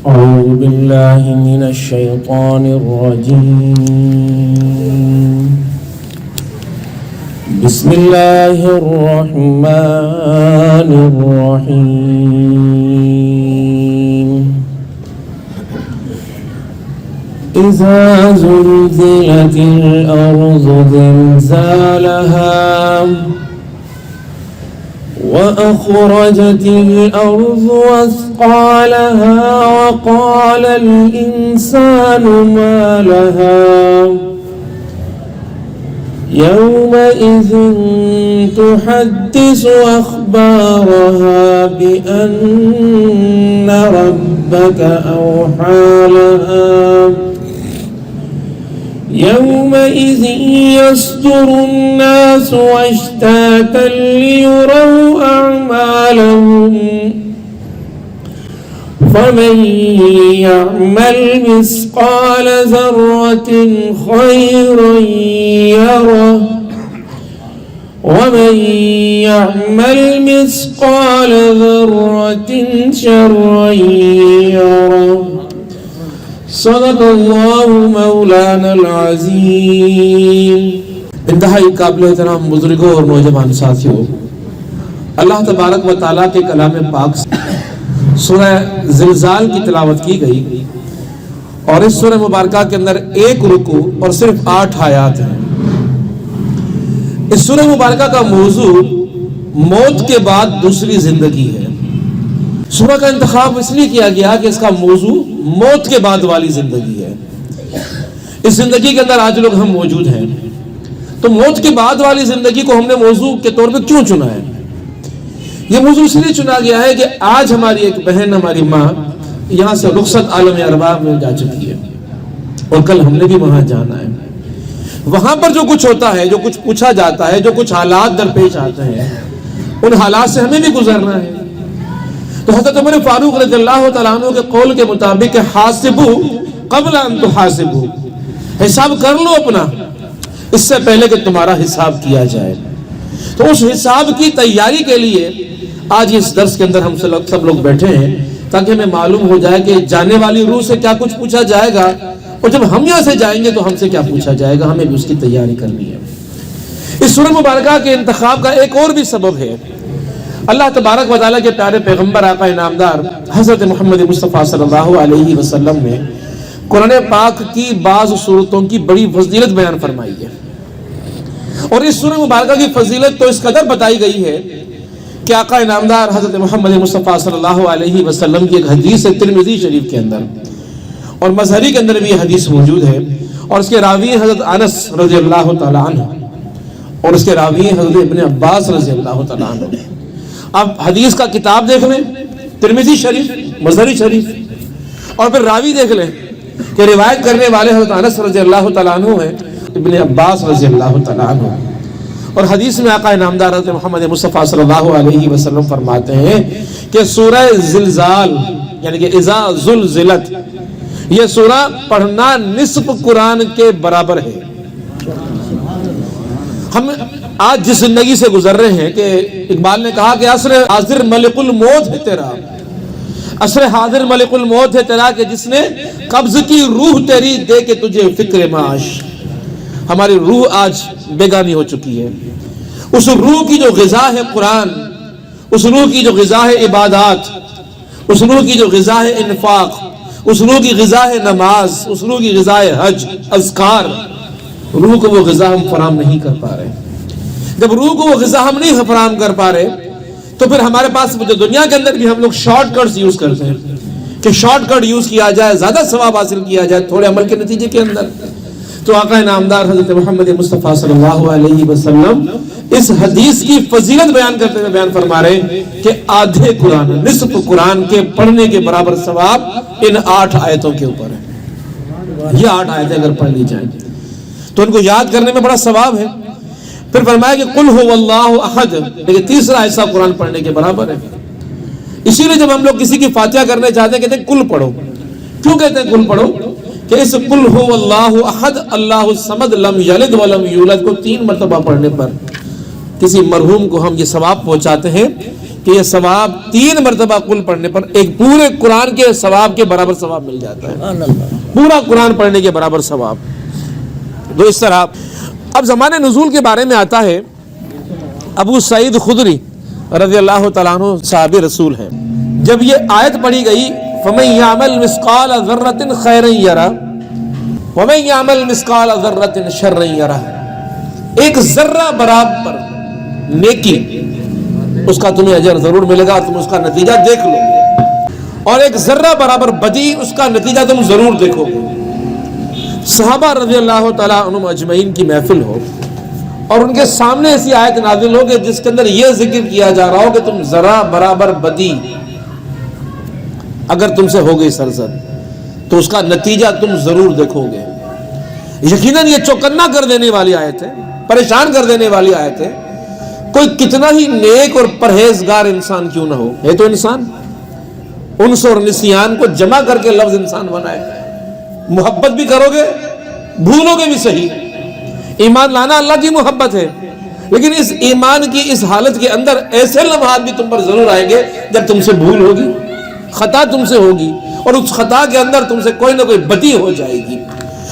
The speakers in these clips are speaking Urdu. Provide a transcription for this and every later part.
أعوذ بالله من الشيطان الرجيم. بسم الله الرحمن الرحيم. إذا زلزلت الأرض زلزالها وأخرجت الأرض أثقالها وقال الإنسان ما لها يومئذ تحدث أخبارها بأن ربك أوحى لها يومئذ يصدر الناس أشتاتا ليروا أعمالهم فمن يعمل مثقال ذرة خيرا يره ومن يعمل مثقال ذرة شرا يره. صدق اللہ مولانا العظیم. انتہائی قابل احترام بزرگوں اور نوجوان ساتھیوں، اللہ تبارک و تعالیٰ کے کلام پاک سورہ زلزال کی تلاوت کی گئی اور اس سورہ مبارکہ کے اندر ایک رکوع اور صرف 8 آیات ہیں. اس سورہ مبارکہ کا موضوع موت کے بعد دوسری زندگی ہے. سورہ کا انتخاب اس لیے کیا گیا کہ اس کا موضوع موت کے بعد والی زندگی ہے. اس زندگی کے اندر آج لوگ ہم موجود ہیں، تو موت کے بعد والی زندگی کو ہم نے موضوع کے طور پہ کیوں چنا ہے؟ یہ موضوع اس لیے چنا گیا ہے کہ آج ہماری ایک بہن، ہماری ماں یہاں سے رخصت عالم ارواح میں جا چکی ہے اور کل ہم نے بھی وہاں جانا ہے. وہاں پر جو کچھ ہوتا ہے، جو کچھ پوچھا جاتا ہے، جو کچھ حالات درپیش آتے ہیں، ان حالات سے ہمیں بھی گزرنا ہے. تو حضرت عمر فاروق رضی اللہ تعالیٰ عنہ کے قول کے مطابق حاسبو قبل ان تحاسبو، حساب کر لو اپنا اس سے پہلے کہ تمہارا حساب کیا جائے. تو اس حساب کی تیاری کے لیے آج اس درس کے اندر ہم سب لوگ بیٹھے ہیں تاکہ ہمیں معلوم ہو جائے کہ جانے والی روح سے کیا کچھ پوچھا جائے گا اور جب ہم یہاں سے جائیں گے تو ہم سے کیا پوچھا جائے گا. ہمیں بھی اس کی تیاری کرنی ہے. اس سورہ مبارکہ کے انتخاب کا ایک اور بھی سبب ہے. اللہ تبارک و تعالیٰ کے پیارے پیغمبر آقا انعامدار حضرت محمد مصطفیٰ صلی اللہ علیہ وسلم نے قرآن پاک کی بعض صورتوں کی بڑی فضیلت بیان فرمائی ہے. اور اس سورہ مبارکہ کی فضیلت تو اس قدر بتائی گئی ہے کہ آقا انعامدار حضرت محمد مصطفیٰ صلی اللہ علیہ وسلم کی ایک حدیث ہے ترمذی شریف کے اندر، اور مظہری کے اندر بھی یہ حدیث موجود ہے، اور اس کے راوی حضرت انس رضی اللہ تعالیٰ عنہ اور اس کے راوی حضرت ابن عباس رضی اللہ تعالیٰ عنہ. آپ حدیث کا کتاب دیکھ لیں، ترمذی شریف، مظہری شریف، اور پھر راوی دیکھ لیں کہ روایت کرنے والے حضرت انس رضی اللہ تعالیٰ عنہ ہیں، ابن عباس رضی اللہ تعالیٰ عنہ. اور حدیث میں آقا انعامدار حضرت محمد مصطفیٰ صلی اللہ علیہ وسلم فرماتے ہیں کہ سورہ زلزال یعنی کہ اذا زلزلت، یہ سورہ پڑھنا نصف قرآن کے برابر ہے. ہم آج جس زندگی سے گزر رہے ہیں کہ اقبال نے کہا کہ عصر حاضر ملک الموت ہے تیرا، عصر حاضر ملک الموت ہے تیرا کہ جس نے قبض کی روح تیری دے کے تجھے فکر معاش. ہماری روح آج بیگانی ہو چکی ہے. اس روح کی جو غذا ہے قرآن، اس روح کی جو غذا ہے عبادات، اس روح کی جو غذا ہے انفاق، اس روح کی غذا ہے نماز، اس روح کی غذا ہے حج، اذکار، روح کو وہ غذا ہم فراہم نہیں کر پا رہے. جب روح کو وہ غذا ہم نہیں فراہم کر پا رہے تو پھر ہمارے پاس جو دنیا کے اندر بھی ہم لوگ شارٹ کٹس یوز کرتے ہیں کہ شارٹ کٹ یوز کیا جائے، زیادہ ثواب حاصل کیا جائے تھوڑے عمل کے نتیجے کے اندر. تو آقا انعامدار حضرت محمد مصطفیٰ صلی اللہ علیہ وسلم اس حدیث کی فضیلت بیان کرتے ہوئے بیان فرما رہے ہیں کہ آدھے قرآن، نصف قرآن کے پڑھنے کے برابر ثواب ان 8 آیتوں کے اوپر ہے. یہ 8 آیتیں اگر پڑھ لی جائیں تو ان کو یاد کرنے میں بڑا ثواب ہے. پھر فرمایا کہ قل هو اللہ احد، لیکن تیسرا ایسا قرآن پڑھنے کے برابر ہے. اسی لیے جب ہم لوگ کسی کی فاتحہ کرنے چاہتے ہیں کہتے ہیں کل پڑھو. کیوں کہتے ہیں کل پڑھو؟ کہ اس قل هو اللہ احد اللہ الصمد لم یلد ولم یولد کو 3 مرتبہ پڑھنے پر کسی مرحوم کو ہم یہ ثواب پہنچاتے ہیں کہ یہ ثواب 3 مرتبہ قل پڑھنے پر ایک پورے قرآن کے ثواب کے برابر ثواب مل جاتا ہے، پورا قرآن پڑھنے کے برابر ثواب. تو اس طرح اب زمانے نزول کے بارے میں آتا ہے. ابو سعید خدری رضی اللہ تعالیٰ عنہ صحابی رسول ہیں. جب یہ آیت پڑھی گئی فَمَن يَعْمَلْ مِثْقَالَ ذَرَّةٍ خَيْرًا يَرَهُ وَمَن يَعْمَلْ مِثْقَالَ ذَرَّةٍ شَرًّا يَرَهُ، ایک ذرہ برابر نیکی اس کا تمہیں اجر ضرور ملے گا، تم اس کا نتیجہ دیکھ لو گے، اور ایک ذرہ برابر بدی اس کا نتیجہ تم ضرور دیکھو گے. صحابہ رضی اللہ تعالیٰ عنہم اجمعین کی محفل ہو اور ان کے سامنے ایسی آیت نازل ہو کہ جس کے اندر یہ ذکر کیا جا رہا ہو کہ تم ذرہ برابر بدی اگر تم سے ہو گئی سرزد تو اس کا نتیجہ تم ضرور دیکھو گے. یقیناً یہ چوکنا کر دینے والی آیت ہے، پریشان کر دینے والی آیت ہے. کوئی کتنا ہی نیک اور پرہیزگار انسان کیوں نہ ہو، ہے تو انسان، انس اور نسیان کو جمع کر کے لفظ انسان بنائے. محبت بھی کرو گے، بھولو گے بھی صحیح. ایمان لانا اللہ کی محبت ہے، لیکن اس ایمان کی اس حالت کے اندر ایسے لمحات بھی تم پر ضرور آئیں گے جب تم سے بھول ہوگی، خطا تم سے ہوگی، اور اس خطا کے اندر تم سے کوئی نہ کوئی بدی ہو جائے گی.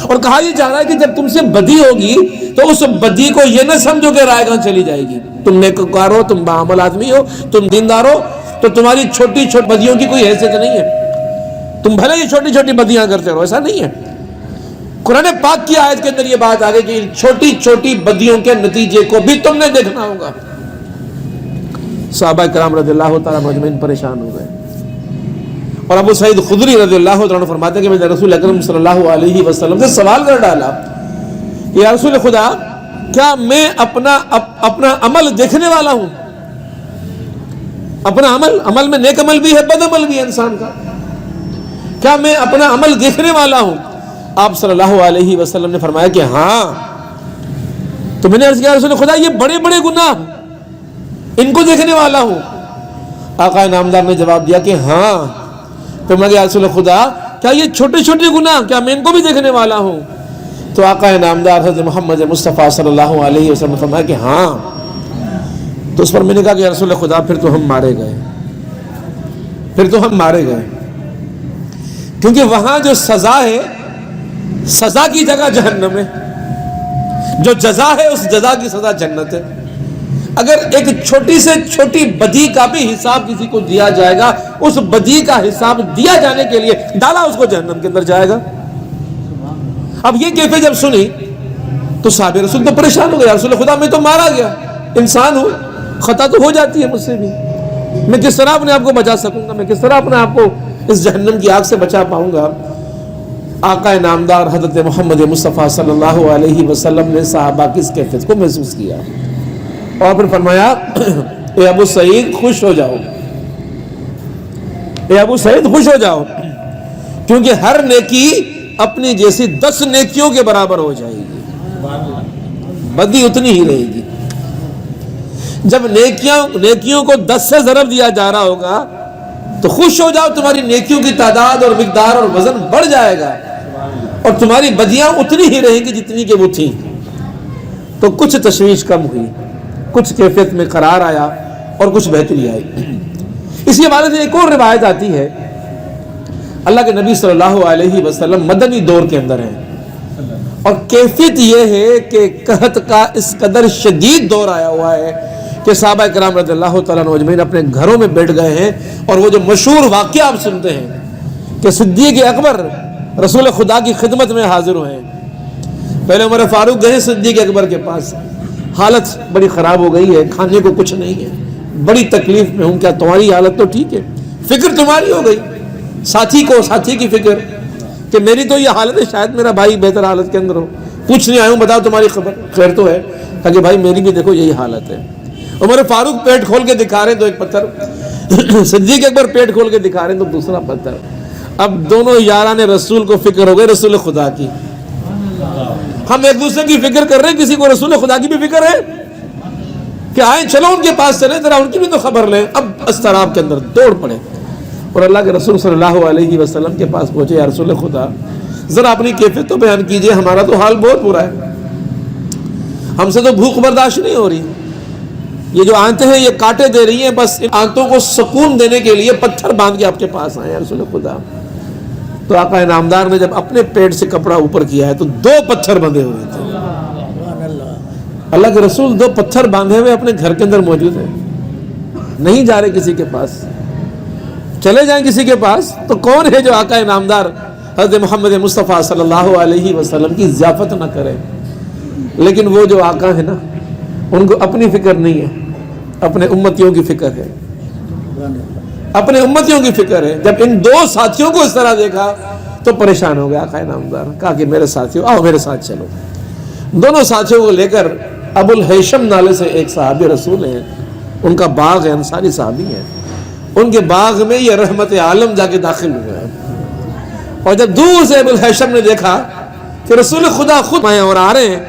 اور کہا یہ جا رہا ہے کہ جب تم سے بدی ہوگی تو اس بدی کو یہ نہ سمجھو کہ رائے گاہ چلی جائے گی. تم نیکوکار ہو، تم باعمل آدمی ہو، تم دیندار ہو، تو تمہاری چھوٹی چھوٹی بدیوں کی کوئی حیثیت نہیں ہے. تم بھلے ہی چھوٹی چھوٹی بدیاں کرتے رہو، ایسا نہیں ہے. قرآن پاک کی آیت کے اندر یہ بات آ گئی کہ چھوٹی چھوٹی بدیوں کے نتیجے کو بھی تم نے دیکھنا ہوگا. صحابہ کرام رضی اللہ تعالیٰ مجمعین پریشان ہو گئے. اور ابو سعید خدری رضی اللہ تعالیٰ فرماتے ہیں کہ میں نے رسول اکرم صلی اللہ علیہ وسلم سے سوال کر ڈالا، یا رسول خدا، کیا میں اپنا عمل دیکھنے والا ہوں؟ اپنا عمل میں نیک عمل بھی ہے، بد عمل بھی ہے انسان کا. کیا میں اپنا عمل دیکھنے والا ہوں؟ آپ صلی اللہ علیہ وسلم نے فرمایا کہ ہاں. تو میں نے عرض کیا رسول خدا، یہ بڑے بڑے گناہ ان کو دیکھنے والا ہوں؟ آقا نامدار نے جواب دیا کہ ہاں. تو میں کہا رسول خدا، کیا یہ چھوٹے چھوٹے گناہ کیا میں ان کو بھی دیکھنے والا ہوں؟ تو آقا نامدار حضرت محمد مصطفیٰ صلی اللہ علیہ وسلم نے فرمایا کہ ہاں. تو اس پر میں نے کہا کہ رسول خدا، پھر تو ہم مارے گئے، کیونکہ وہاں جو سزا ہے، سزا کی جگہ جہنم ہے، جو جزا ہے اس جزا کی سزا جنت ہے. اگر ایک چھوٹی سے چھوٹی بدی کا بھی حساب کسی کو دیا جائے گا، اس بدی کا حساب دیا جانے کے لیے ڈالا اس کو جہنم کے اندر جائے گا. اب یہ کیفیت جب سنی تو صحابہ رسول تو پریشان ہو گئے. رسول خدا، میں تو مارا گیا انسان ہوں، خطا تو ہو جاتی ہے مجھ سے بھی، میں کس طرح اپنے آپ کو بچا سکوں گا، میں کس طرح اپنے آپ کو اس جہنم کی آگ سے بچا پاؤں گا؟ آقا نامدار حضرت محمد مصطفیٰ صلی اللہ علیہ وسلم نے صحابہ کی اس کیفیت کو محسوس کیا اور پھر فرمایا، اے ابو سعید خوش ہو جاؤ، اے ابو سعید خوش ہو جاؤ، کیونکہ ہر نیکی اپنی جیسی 10 نیکیوں کے برابر ہو جائے گی، بدی اتنی ہی رہے گی. جب نیکیوں کو 10 سے ضرب دیا جا رہا ہوگا تو خوش ہو جاؤ، تمہاری نیکیوں کی تعداد اور مقدار اور وزن بڑھ جائے گا، اور تمہاری بدیاں اتنی ہی رہیں گی جتنی کہ وہ تھیں. تو کچھ تشویش کم ہوئی، کچھ کیفیت میں قرار آیا اور کچھ بہتری آئی. اسی حوالے سے ایک اور روایت آتی ہے، اللہ کے نبی صلی اللہ علیہ وسلم مدنی دور کے اندر ہیں، اور کیفیت یہ ہے کہ قحط کا اس قدر شدید دور آیا ہوا ہے کہ صحابہ کرام رضی اللہ تعالیٰ عنہ اجمعین اپنے گھروں میں بیٹھ گئے ہیں. اور وہ جو مشہور واقعہ آپ سنتے ہیں کہ صدیق اکبر رسول خدا کی خدمت میں حاضر ہوئے ہیں. پہلے عمر فاروق گئے صدیق اکبر کے پاس، حالت بڑی خراب ہو گئی ہے، کھانے کو کچھ نہیں ہے، بڑی تکلیف میں ہوں، کیا تمہاری حالت تو ٹھیک ہے؟ فکر تمہاری ہو گئی، ساتھی کی فکر کہ میری تو یہ حالت ہے، شاید میرا بھائی بہتر حالت کے اندر ہو، پوچھنے آیا ہوں، بتاؤ تمہاری خبر خیر تو ہے؟ تاکہ بھائی میری بھی دیکھو یہی حالت ہے. عمر فاروق پیٹ کھول کے دکھا رہے ہیں تو ایک پتھر، صدیق اکبر پیٹ کھول کے دکھا رہے ہیں تو دوسرا پتھر. اب دونوں یاران رسول کو فکر ہو گئی رسول خدا کی. ہم ایک دوسرے کی فکر کر رہے ہیں، کسی کو رسول خدا کی بھی فکر ہے کہ آئیں چلو ان کے پاس چلیں، ذرا ان کی بھی تو خبر لیں. اب اضطراب کے اندر دوڑ پڑے اور اللہ کے رسول صلی اللہ علیہ وسلم کے پاس پہنچے. یا رسول خدا، ذرا اپنی کیفیت تو بیان کیجئے، ہمارا تو حال بہت برا ہے، ہم سے تو بھوک برداشت نہیں ہو رہی، یہ جو آنتیں ہیں یہ کاٹے دے رہی ہیں، بس ان آنتوں کو سکون دینے کے لیے پتھر باندھ کے آپ کے پاس آئے ہیں رسول خدا۔ تو آقا انعامدار نے جب اپنے پیٹ سے کپڑا اوپر کیا ہے تو 2 پتھر بندھے ہوئے تھے۔ اللہ کے رسول 2 پتھر باندھے ہوئے اپنے گھر کے اندر موجود ہیں، نہیں جا رہے کسی کے پاس۔ چلے جائیں کسی کے پاس تو کون ہے جو آقا انعامدار حضرت محمد مصطفیٰ صلی اللہ علیہ وسلم کی ضیافت نہ کرے؟ لیکن وہ جو آقا ہے نا، ان کو اپنی فکر نہیں ہے، اپنے امتیوں کی فکر ہے، اپنے امتیوں کی فکر ہے۔ جب ان 2 ساتھیوں کو اس طرح دیکھا تو پریشان ہو گیا آقا انعامدار، کہا کہ میرے ساتھیوں آؤ میرے ساتھ چلو۔ دونوں ساتھیوں کو لے کر ابو الہیشم نالے سے ایک صحابی رسول ہیں، ان کا باغ ہے، انصاری صحابی ہیں، ان کے باغ میں یہ رحمت عالم جا کے داخل ہوئے ہیں۔ اور جب دور سے ابو الہیشم نے دیکھا کہ رسول خدا خود آئے اور آ رہے ہیں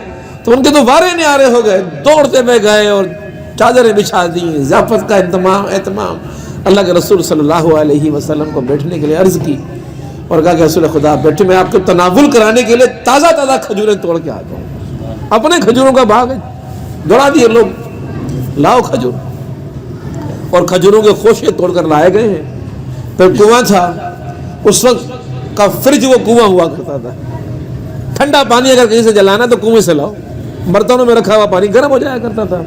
تو ان کے تو وارے نہیں آ رہے ہو گئے، دوڑتے میں گئے اور چادریں بچھا دی، ضیافت کا اہتمام۔ اللہ کے رسول صلی اللہ علیہ وسلم کو بیٹھنے کے لیے عرض کی اور کہا کہ رسول خدا بیٹھے، میں آپ کو تناول کرانے کے لیے تازہ کھجوریں توڑ کے آتا ہوں۔ اپنے کھجوروں کا باغ ہے، دوڑا دیے لوگ، لاؤ کھجور، اور کھجوروں کے خوشے توڑ کر لائے گئے ہیں۔ پھر کنواں تھا، اس وقت کا فریج وہ کنواں ہوا کرتا تھا، ٹھنڈا پانی اگر کہیں سے جلانا تو کنویں سے لاؤ، برتنوں میں رکھا ہوا پانی گرم ہو جایا کرتا تھا۔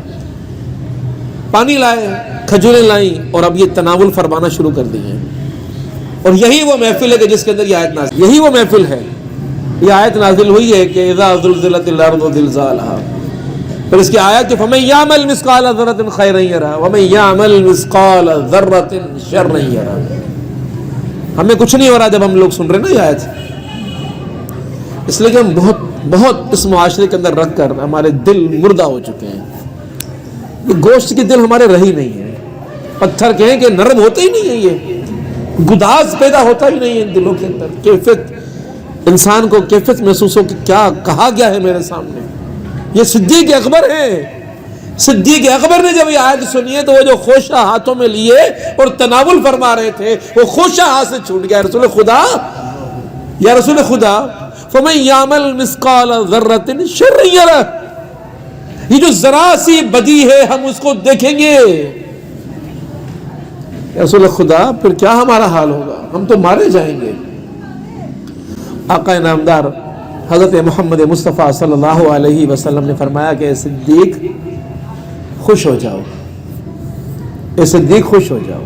پانی لائے، کھجوریں لائیں، اور اب یہ تناول فرمانا شروع کر دی ہیں۔ اور یہی وہ محفل ہے کہ جس کے اندر یہ آیت نازل، یہی وہ محفل ہے، یہ آیت نازل ہوئی ہے کہ اذا زلزلت الارض زلزالها۔ پھر اس کی آیت کہ فمن یعمل مثقال ذرۃ خیرا یرہ ومن یعمل مثقال ذرۃ شرا یرہ۔ ہمیں کچھ نہیں ہو رہا جب ہم لوگ سن رہے نا یہ آیت، اس لیے کہ ہم بہت اس معاشرے کے اندر رکھ کر ہمارے دل مردہ ہو چکے ہیں۔ یہ گوشت کے دل ہمارے رہی نہیں ہے، پتھر کہیں کہ نرم ہوتے ہی نہیں ہے، یہ گداز پیدا ہوتا ہی نہیں ہے ان دلوں کے اندر۔ کیفیت، انسان کو کیفیت محسوس ہو کہ کیا کہا گیا ہے میرے سامنے۔ یہ صدیق اکبر ہیں، صدیق اکبر نے جب یہ آیت سنی ہے تو وہ جو خوشہ ہاتھوں میں لیے اور تناول فرما رہے تھے وہ خوشہ ہاتھ سے چھوٹ گیا۔ رسول خدا، یا رسول خدا، فَمَنْ يَعْمَلْ مِثْقَالَ ذَرَّةٍ شَرًّا يَرَهُ۔ یہ جو ذرا سی بدی ہے ہم اس کو دیکھیں گے۔ رسول خدا پھر کیا ہمارا حال ہوگا؟ ہم تو مارے جائیں گے۔ آقا انعامدار حضرت محمد مصطفیٰ صلی اللہ علیہ وسلم نے فرمایا کہ اے صدیق خوش ہو جاؤ، اے صدیق خوش ہو جاؤ۔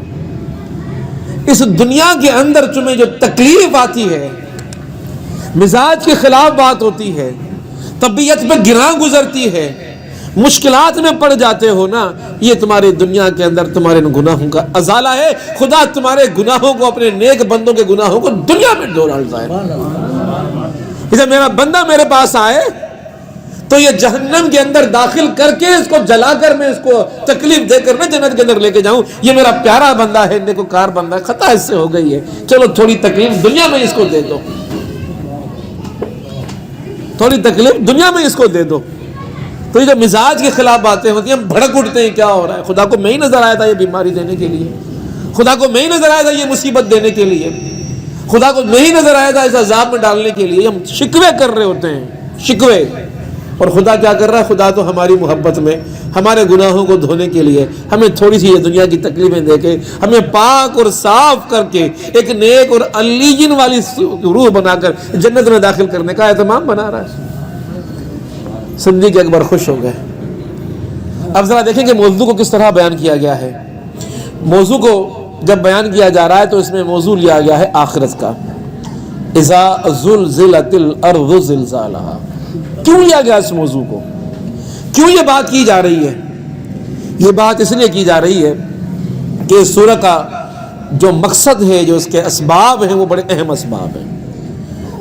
اس دنیا کے اندر تمہیں جو تکلیف آتی ہے، مزاج کے خلاف بات ہوتی ہے، طبیعت پہ گراں گزرتی ہے، مشکلات میں پڑ جاتے ہو نا، یہ تمہارے دنیا کے اندر تمہارے گناہوں کا ازالہ ہے۔ خدا تمہارے گناہوں کو، اپنے نیک بندوں کے گناہوں کو دنیا میں ڈالتا ہے۔ جب میرا بندہ میرے پاس آئے تو یہ جہنم کے اندر داخل کر کے اس کو جلا کر میں اس کو تکلیف دے کر میں جنت کے اندر لے کے جاؤں، یہ میرا پیارا بندہ ہے، نیکوکار بندہ ہے، خطا اس سے ہو گئی ہے، چلو تھوڑی تکلیف دنیا میں اس کو دے دو، تھوڑی تکلیف دنیا میں اس کو دے دو۔ تو یہ جو مزاج کے خلاف باتیں ہوتی ہیں، ہم بھڑک اٹھتے ہیں، کیا ہو رہا ہے؟ خدا کو میں ہی نظر آیا تھا یہ بیماری دینے کے لیے، خدا کو میں ہی نظر آیا تھا یہ مصیبت دینے کے لیے، خدا کو میں ہی نظر آیا تھا اس عذاب میں ڈالنے کے لیے۔ ہم شکوے کر رہے ہوتے ہیں، شکوے، اور خدا کیا کر رہا ہے؟ خدا تو ہماری محبت میں ہمارے گناہوں کو دھونے کے لیے ہمیں تھوڑی سی یہ دنیا کی تکلیفیں دے کے ہمیں پاک اور صاف کر کے ایک نیک اور علیین والی روح بنا کر جنت میں داخل کرنے کا اہتمام بنا رہا ہے۔ صدیق اکبر خوش ہو گئے۔ اب ذرا دیکھیں کہ موضوع کو کس طرح بیان کیا گیا ہے۔ موضوع کو جب بیان کیا جا رہا ہے تو اس میں موضوع لیا گیا ہے آخرت کا۔ اذا زلزلت الارض زلزالها۔ کیوں لیا گیا اس موضوع کو؟ کیوں یہ بات کی جا رہی ہے؟ یہ بات اس لیے کی جا رہی ہے کہ اس سورہ کا جو مقصد ہے، جو اس کے اسباب ہیں، وہ بڑے اہم اسباب ہیں۔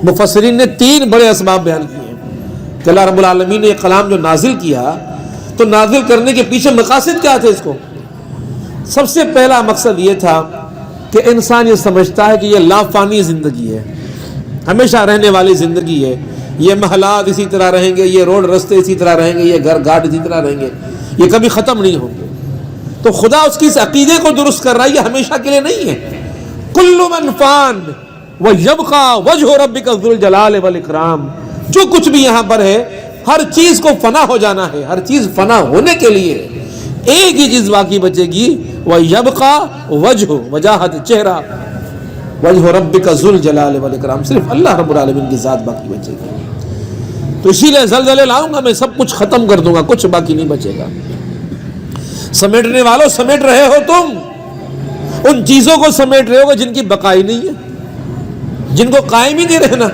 مفسرین نے 3 بڑے اسباب بیان کیے ہیں کہ اللہ رب العالمین نے یہ کلام جو نازل کیا تو نازل کرنے کے پیچھے مقاصد کیا تھے اس کو؟ سب سے پہلا مقصد یہ تھا کہ انسان یہ سمجھتا ہے کہ یہ لافانی زندگی ہے، ہمیشہ رہنے والی زندگی ہے، یہ محلات اسی طرح رہیں گے، یہ روڈ رستے اسی طرح رہیں گے، یہ گھر گاٹ اسی طرح رہیں گے، یہ کبھی ختم نہیں ہوں گے۔ تو خدا اس کی اس عقیدے کو درست کر رہا ہے، یہ ہمیشہ کے لیے نہیں ہے۔ کل من فان ویبقى وجہ ربک ذو الجلال والاکرام۔ جو کچھ بھی یہاں پر ہے ہر چیز کو فنا ہو جانا ہے، ہر چیز فنا ہونے کے لیے ایک ہی چیز باقی بچے گی، وَيَبْقَى وَجْهُ، وجاہت چہرہ، وجہ ربک ذو الجلال والاکرام، صرف اللہ رب العالمین کی ذات باقی بچے گی۔ تو اسی لیے زلزلے لاؤں گا میں، سب کچھ ختم کر دوں گا، کچھ باقی نہیں بچے گا۔ سمیٹنے والوں سمیٹ رہے ہو تم، ان چیزوں کو سمیٹ رہے ہو جن کی بقائی نہیں ہے، جن کو قائم ہی نہیں رہنا،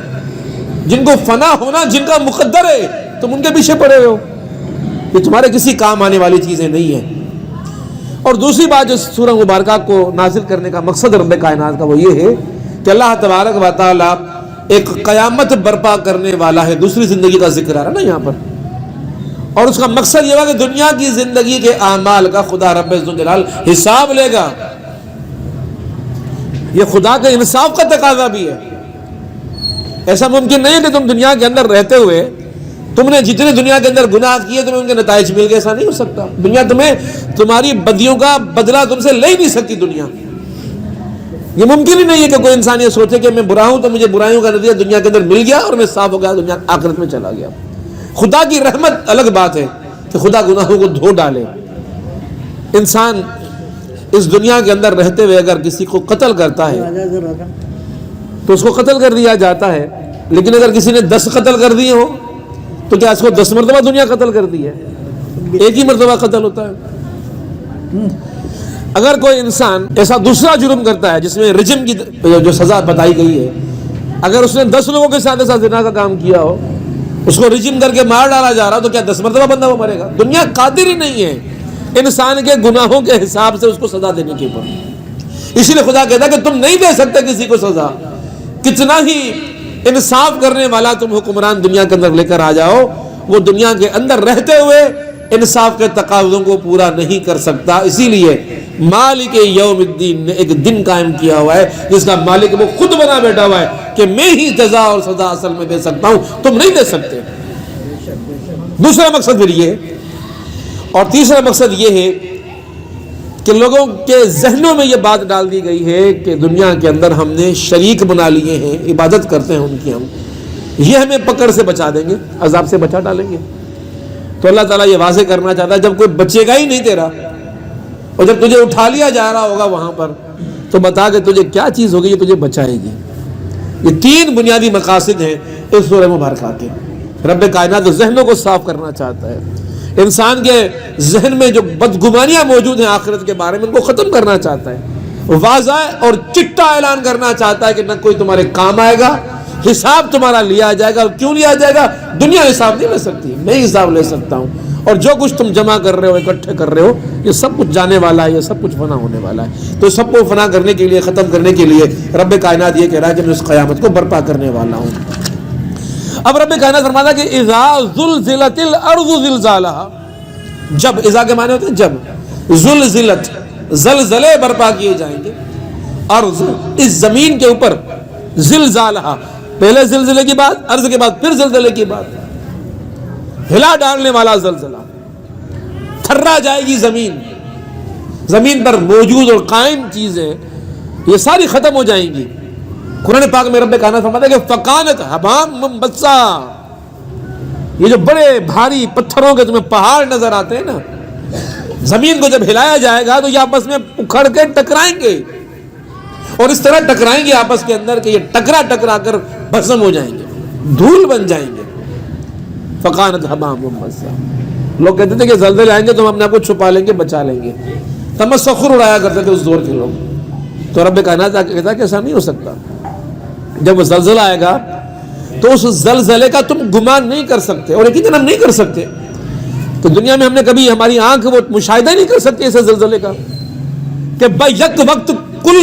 جن کو فنا ہونا جن کا مقدر ہے، تم ان کے پیچھے پڑے ہو، یہ تمہارے کسی کام آنے والی چیزیں نہیں ہیں۔ اور دوسری بات جو سورہ مبارکہ کو نازل کرنے کا مقصد رب کائنات کا وہ یہ ہے کہ اللہ تبارک و تعالیٰ ایک قیامت برپا کرنے والا ہے، دوسری زندگی کا ذکر آ رہا ہے نا یہاں پر، اور اس کا مقصد یہ ہوا کہ دنیا کی زندگی کے اعمال کا خدا رب ذوالجلال حساب لے گا۔ یہ خدا کے انصاف کا تقاضا بھی ہے۔ ایسا ممکن نہیں ہے کہ تم دنیا کے اندر رہتے ہوئے تم نے جتنے دنیا کے اندر گناہ کیے تمہیں ان کے نتائج مل گئے، ایسا نہیں ہو سکتا۔ دنیا تمہیں تمہاری بدیوں کا بدلہ تم سے لے ہی نہیں سکتی دنیا۔ یہ ممکن ہی نہیں ہے کہ کوئی انسان یہ سوچے کہ میں برا ہوں تو مجھے برائیوں کا نتیجہ دنیا کے اندر مل گیا اور میں صاف ہو گیا، دنیا آخرت میں چلا گیا۔ خدا کی رحمت الگ بات ہے کہ خدا گناہوں کو دھو ڈالے۔ انسان اس دنیا کے اندر رہتے ہوئے اگر کسی کو قتل کرتا ہے تو اس کو قتل کر دیا جاتا ہے، لیکن اگر کسی نے 10 قتل کر دیے ہو تو کیا اس کو 10 مرتبہ دنیا قتل کرتی ہے؟ ایک ہی مرتبہ قتل ہوتا ہے۔ اگر کوئی انسان ایسا دوسرا جرم کرتا ہے جس میں رجم کی جو سزا بتائی گئی ہے، اگر اس نے 10 لوگوں کے ساتھ ایسا زنا کا کام کیا ہو، اس کو رجم کر کے مار ڈالا جا رہا تو کیا 10 مرتبہ بندہ وہ مرے گا؟ دنیا قادر ہی نہیں ہے انسان کے گناہوں کے حساب سے اس کو سزا دینے کے اوپر۔ اسی لیے خدا کہتا ہے کہ تم نہیں دے سکتے کسی کو سزا، کتنا ہی انصاف کرنے والا تم حکمران دنیا کے اندر لے کر آ جاؤ، وہ دنیا کے اندر رہتے ہوئے انصاف کے تقاضوں کو پورا نہیں کر سکتا۔ اسی لیے مالک یوم الدین نے ایک دن قائم کیا ہوا ہے جس کا مالک وہ خود بنا بیٹھا ہوا ہے کہ میں ہی جزا اور سزا اصل میں دے سکتا ہوں، تم نہیں دے سکتے۔ دوسرا مقصد پھر یہ، اور تیسرا مقصد یہ ہے کہ لوگوں کے ذہنوں میں یہ بات ڈال دی گئی ہے کہ دنیا کے اندر ہم نے شریک بنا لیے ہیں، عبادت کرتے ہیں ان کی ہم، یہ ہمیں پکڑ سے بچا دیں گے، عذاب سے بچا ڈالیں گے۔ تو اللہ تعالیٰ یہ واضح کرنا چاہتا ہے جب کوئی بچے گا ہی نہیں تیرا، اور جب تجھے اٹھا لیا جا رہا ہوگا وہاں پر، تو بتا کہ تجھے کیا چیز ہوگی یہ تجھے بچائے گی۔ یہ 3 بنیادی مقاصد ہیں اس سورہ مبارکہ کے۔ رب کائنات ذہنوں کو صاف کرنا چاہتا ہے، انسان کے ذہن میں جو بدگمانیاں موجود ہیں آخرت کے بارے میں ان کو ختم کرنا چاہتا ہے، واضح اور چٹا اعلان کرنا چاہتا ہے کہ نہ کوئی تمہارے کام آئے گا، حساب تمہارا لیا جائے گا۔ کیوں لیا جائے گا؟ دنیا حساب نہیں لے سکتی، میں حساب لے سکتا ہوں، اور جو کچھ تم جمع کر رہے ہو، اکٹھے کر رہے ہو، یہ سب کچھ جانے والا ہے، یہ سب کچھ فنا ہونے والا ہے۔ تو سب کو فنا کرنے کے لیے، ختم کرنے کے لیے رب کائنات یہ کہہ رہا ہے کہ میں اس قیامت کو برپا کرنے والا ہوں۔ اب رب کائنات فرماتا ہے کہ اذا زلزلت الارض زلزالها، جب، اذا کے معنی ہوتے ہیں جب، زلزلت، زلزلے برپا کیے جائیں گے، ارض اس زمین کے اوپر، زلزالہا پہلے زلزلے کی بات، ارض کے بعد پھر زلزلے کی بات، ہلا ڈالنے والا زلزلہ، تھرا جائے گی زمین، زمین پر موجود اور قائم چیزیں یہ ساری ختم ہو جائیں گی۔ قرآن پاک میں رب کائنات فرماتا ہے کہ فکانت حبام منبثا، یہ جو بڑے بھاری پتھروں کے تمہیں پہاڑ نظر آتے ہیں نا، زمین کو جب ہلایا جائے گا تو یہ آپس میں اکھڑ کے ٹکرائیں گے، اور اس طرح ٹکرائیں گے آپس کے اندر کہ یہ ٹکرا کر بھسم ہو جائیں گے، دھول بن جائیں گے۔ فکانت حبام منبثا، لوگ کہتے تھے کہ زلزلے آئیں گے تو ہم اپنے آپ کو چھپا لیں گے، بچا لیں گے، تمسخر اڑایا کرتے تھے اس دور کے لوگ۔ تو رب کائنات کہتا ہے کہ ایسا نہیں ہو سکتا، جب وہ زلزلہ آئے گا تو اس زلزلے کا تم گمان نہیں کر سکتے، اور یقیناً ہم نہیں کر سکتے کہ دنیا میں ہم نے کبھی، ہماری آنکھ وہ مشاہدہ نہیں کر سکتی ایسے زلزلے کا کہ بیک وقت کل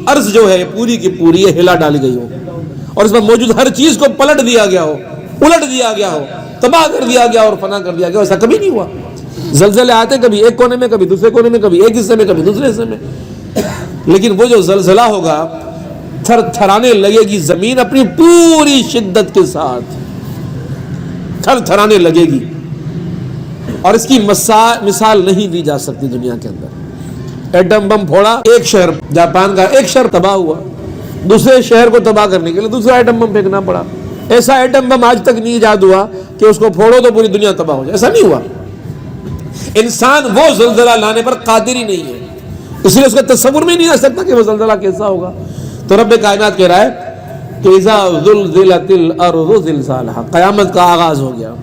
عرض جو ہے پوری کی پوری ہلا ڈالی گئی ہو، اور اس میں موجود ہر چیز کو پلٹ دیا گیا ہو، الٹ دیا گیا ہو، تباہ کر دیا گیا اور فنا کر دیا گیا۔ ایسا کبھی نہیں ہوا۔ زلزلے آتے کبھی ایک کونے میں، کبھی دوسرے کونے میں، کبھی ایک حصے میں، کبھی دوسرے حصے میں، لیکن وہ جو زلزلہ ہوگا تھر تھرانے لگے گی زمین اپنی پوری شدت کے ساتھ، تھر تھرانے لگے گی، اور اس کی مثال نہیں دی جا سکتی دنیا کے اندر۔ ایٹم بم پھوڑا، ایک شہر، جاپان کا ایک شہر تباہ ہوا، دوسرے شہر کو تباہ کرنے کے لیے دوسرا ایٹم بم پھینکنا پڑا۔ ایسا ایٹم بم آج تک نہیں ایجاد ہوا کہ اس کو پھوڑو تو پوری دنیا تباہ ہو جائے، ایسا نہیں ہوا۔ انسان وہ زلزلہ لانے پر قادر ہی نہیں ہے، اس لیے اس کا تصور میں نہیں آ سکتا کہ وہ زلزلہ کیسا ہوگا۔ تو رب کائنات کہہ رہا ہے کہ اذا زلزلت الارض زلزالها، قیامت کا آغاز ہو گیا۔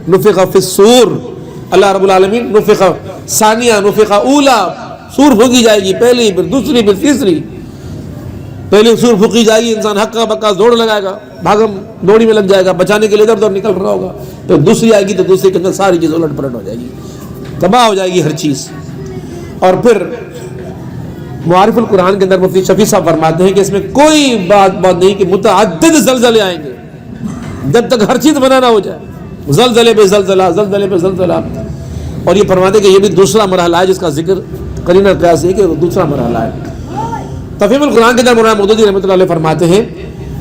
نفخ فی الصور، اللہ رب العالمین نفخ ثانیہ نفخ اولا، سور پھونکی جائے گی، پہلی پھر دوسری پھر تیسری۔ پہلی سور پھونکی جائے گی، انسان ہکا بکا دوڑ لگائے گا، بھاگم دوڑی میں لگ جائے گا، بچانے کے لیے ادھر ادھر نکل رہا ہوگا۔ پھر دوسری آئے گی تو دوسری کے اندر ساری چیز الٹ پلٹ ہو جائے گی، تباہ ہو جائے گی ہر چیز۔ اور پھر معارف القرآن کے اندر مفتی شفیع صاحب فرماتے ہیں کہ اس میں کوئی بات نہیں کہ متعدد زلزلے آئیں گے جب تک ہر چیز بنا نہ ہو جائے، زلزلے پہ زلزلہ، زلزلے پہ زلزلہ۔ اور یہ فرماتے ہیں کہ یہ بھی دوسرا مرحلہ ہے جس کا ذکر قرینہ قیاس ہے کہ وہ دوسرا مرحلہ ہے۔ تفہیم القرآن کے اندر مولانا مودودی رحمۃ اللہ علیہ فرماتے ہیں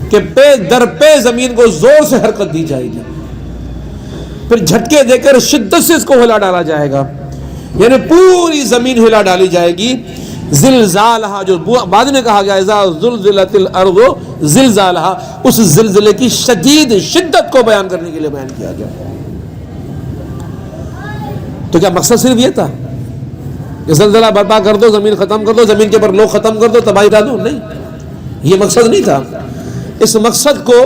کہ پے در پے زمین کو زور سے حرکت دی جائے گی، پھر جھٹکے دے کر شدت سے اس کو ہلا ڈالا جائے گا، یعنی پوری زمین ہلا ڈالی جائے گی۔ زلزالہ جو بعد میں کہا گیا اذا زلزلت الارض زلزالہ، اس زلزلے کی شدید شدت کو بیان کرنے کے لیے بیان کیا گیا۔ تو کیا مقصد صرف یہ تھا کہ زلزلہ برپا کر دو، زمین ختم کر دو، زمین کے اوپر لوگ ختم کر دو، تباہی ڈال دو؟ نہیں، یہ مقصد نہیں تھا۔ اس مقصد کو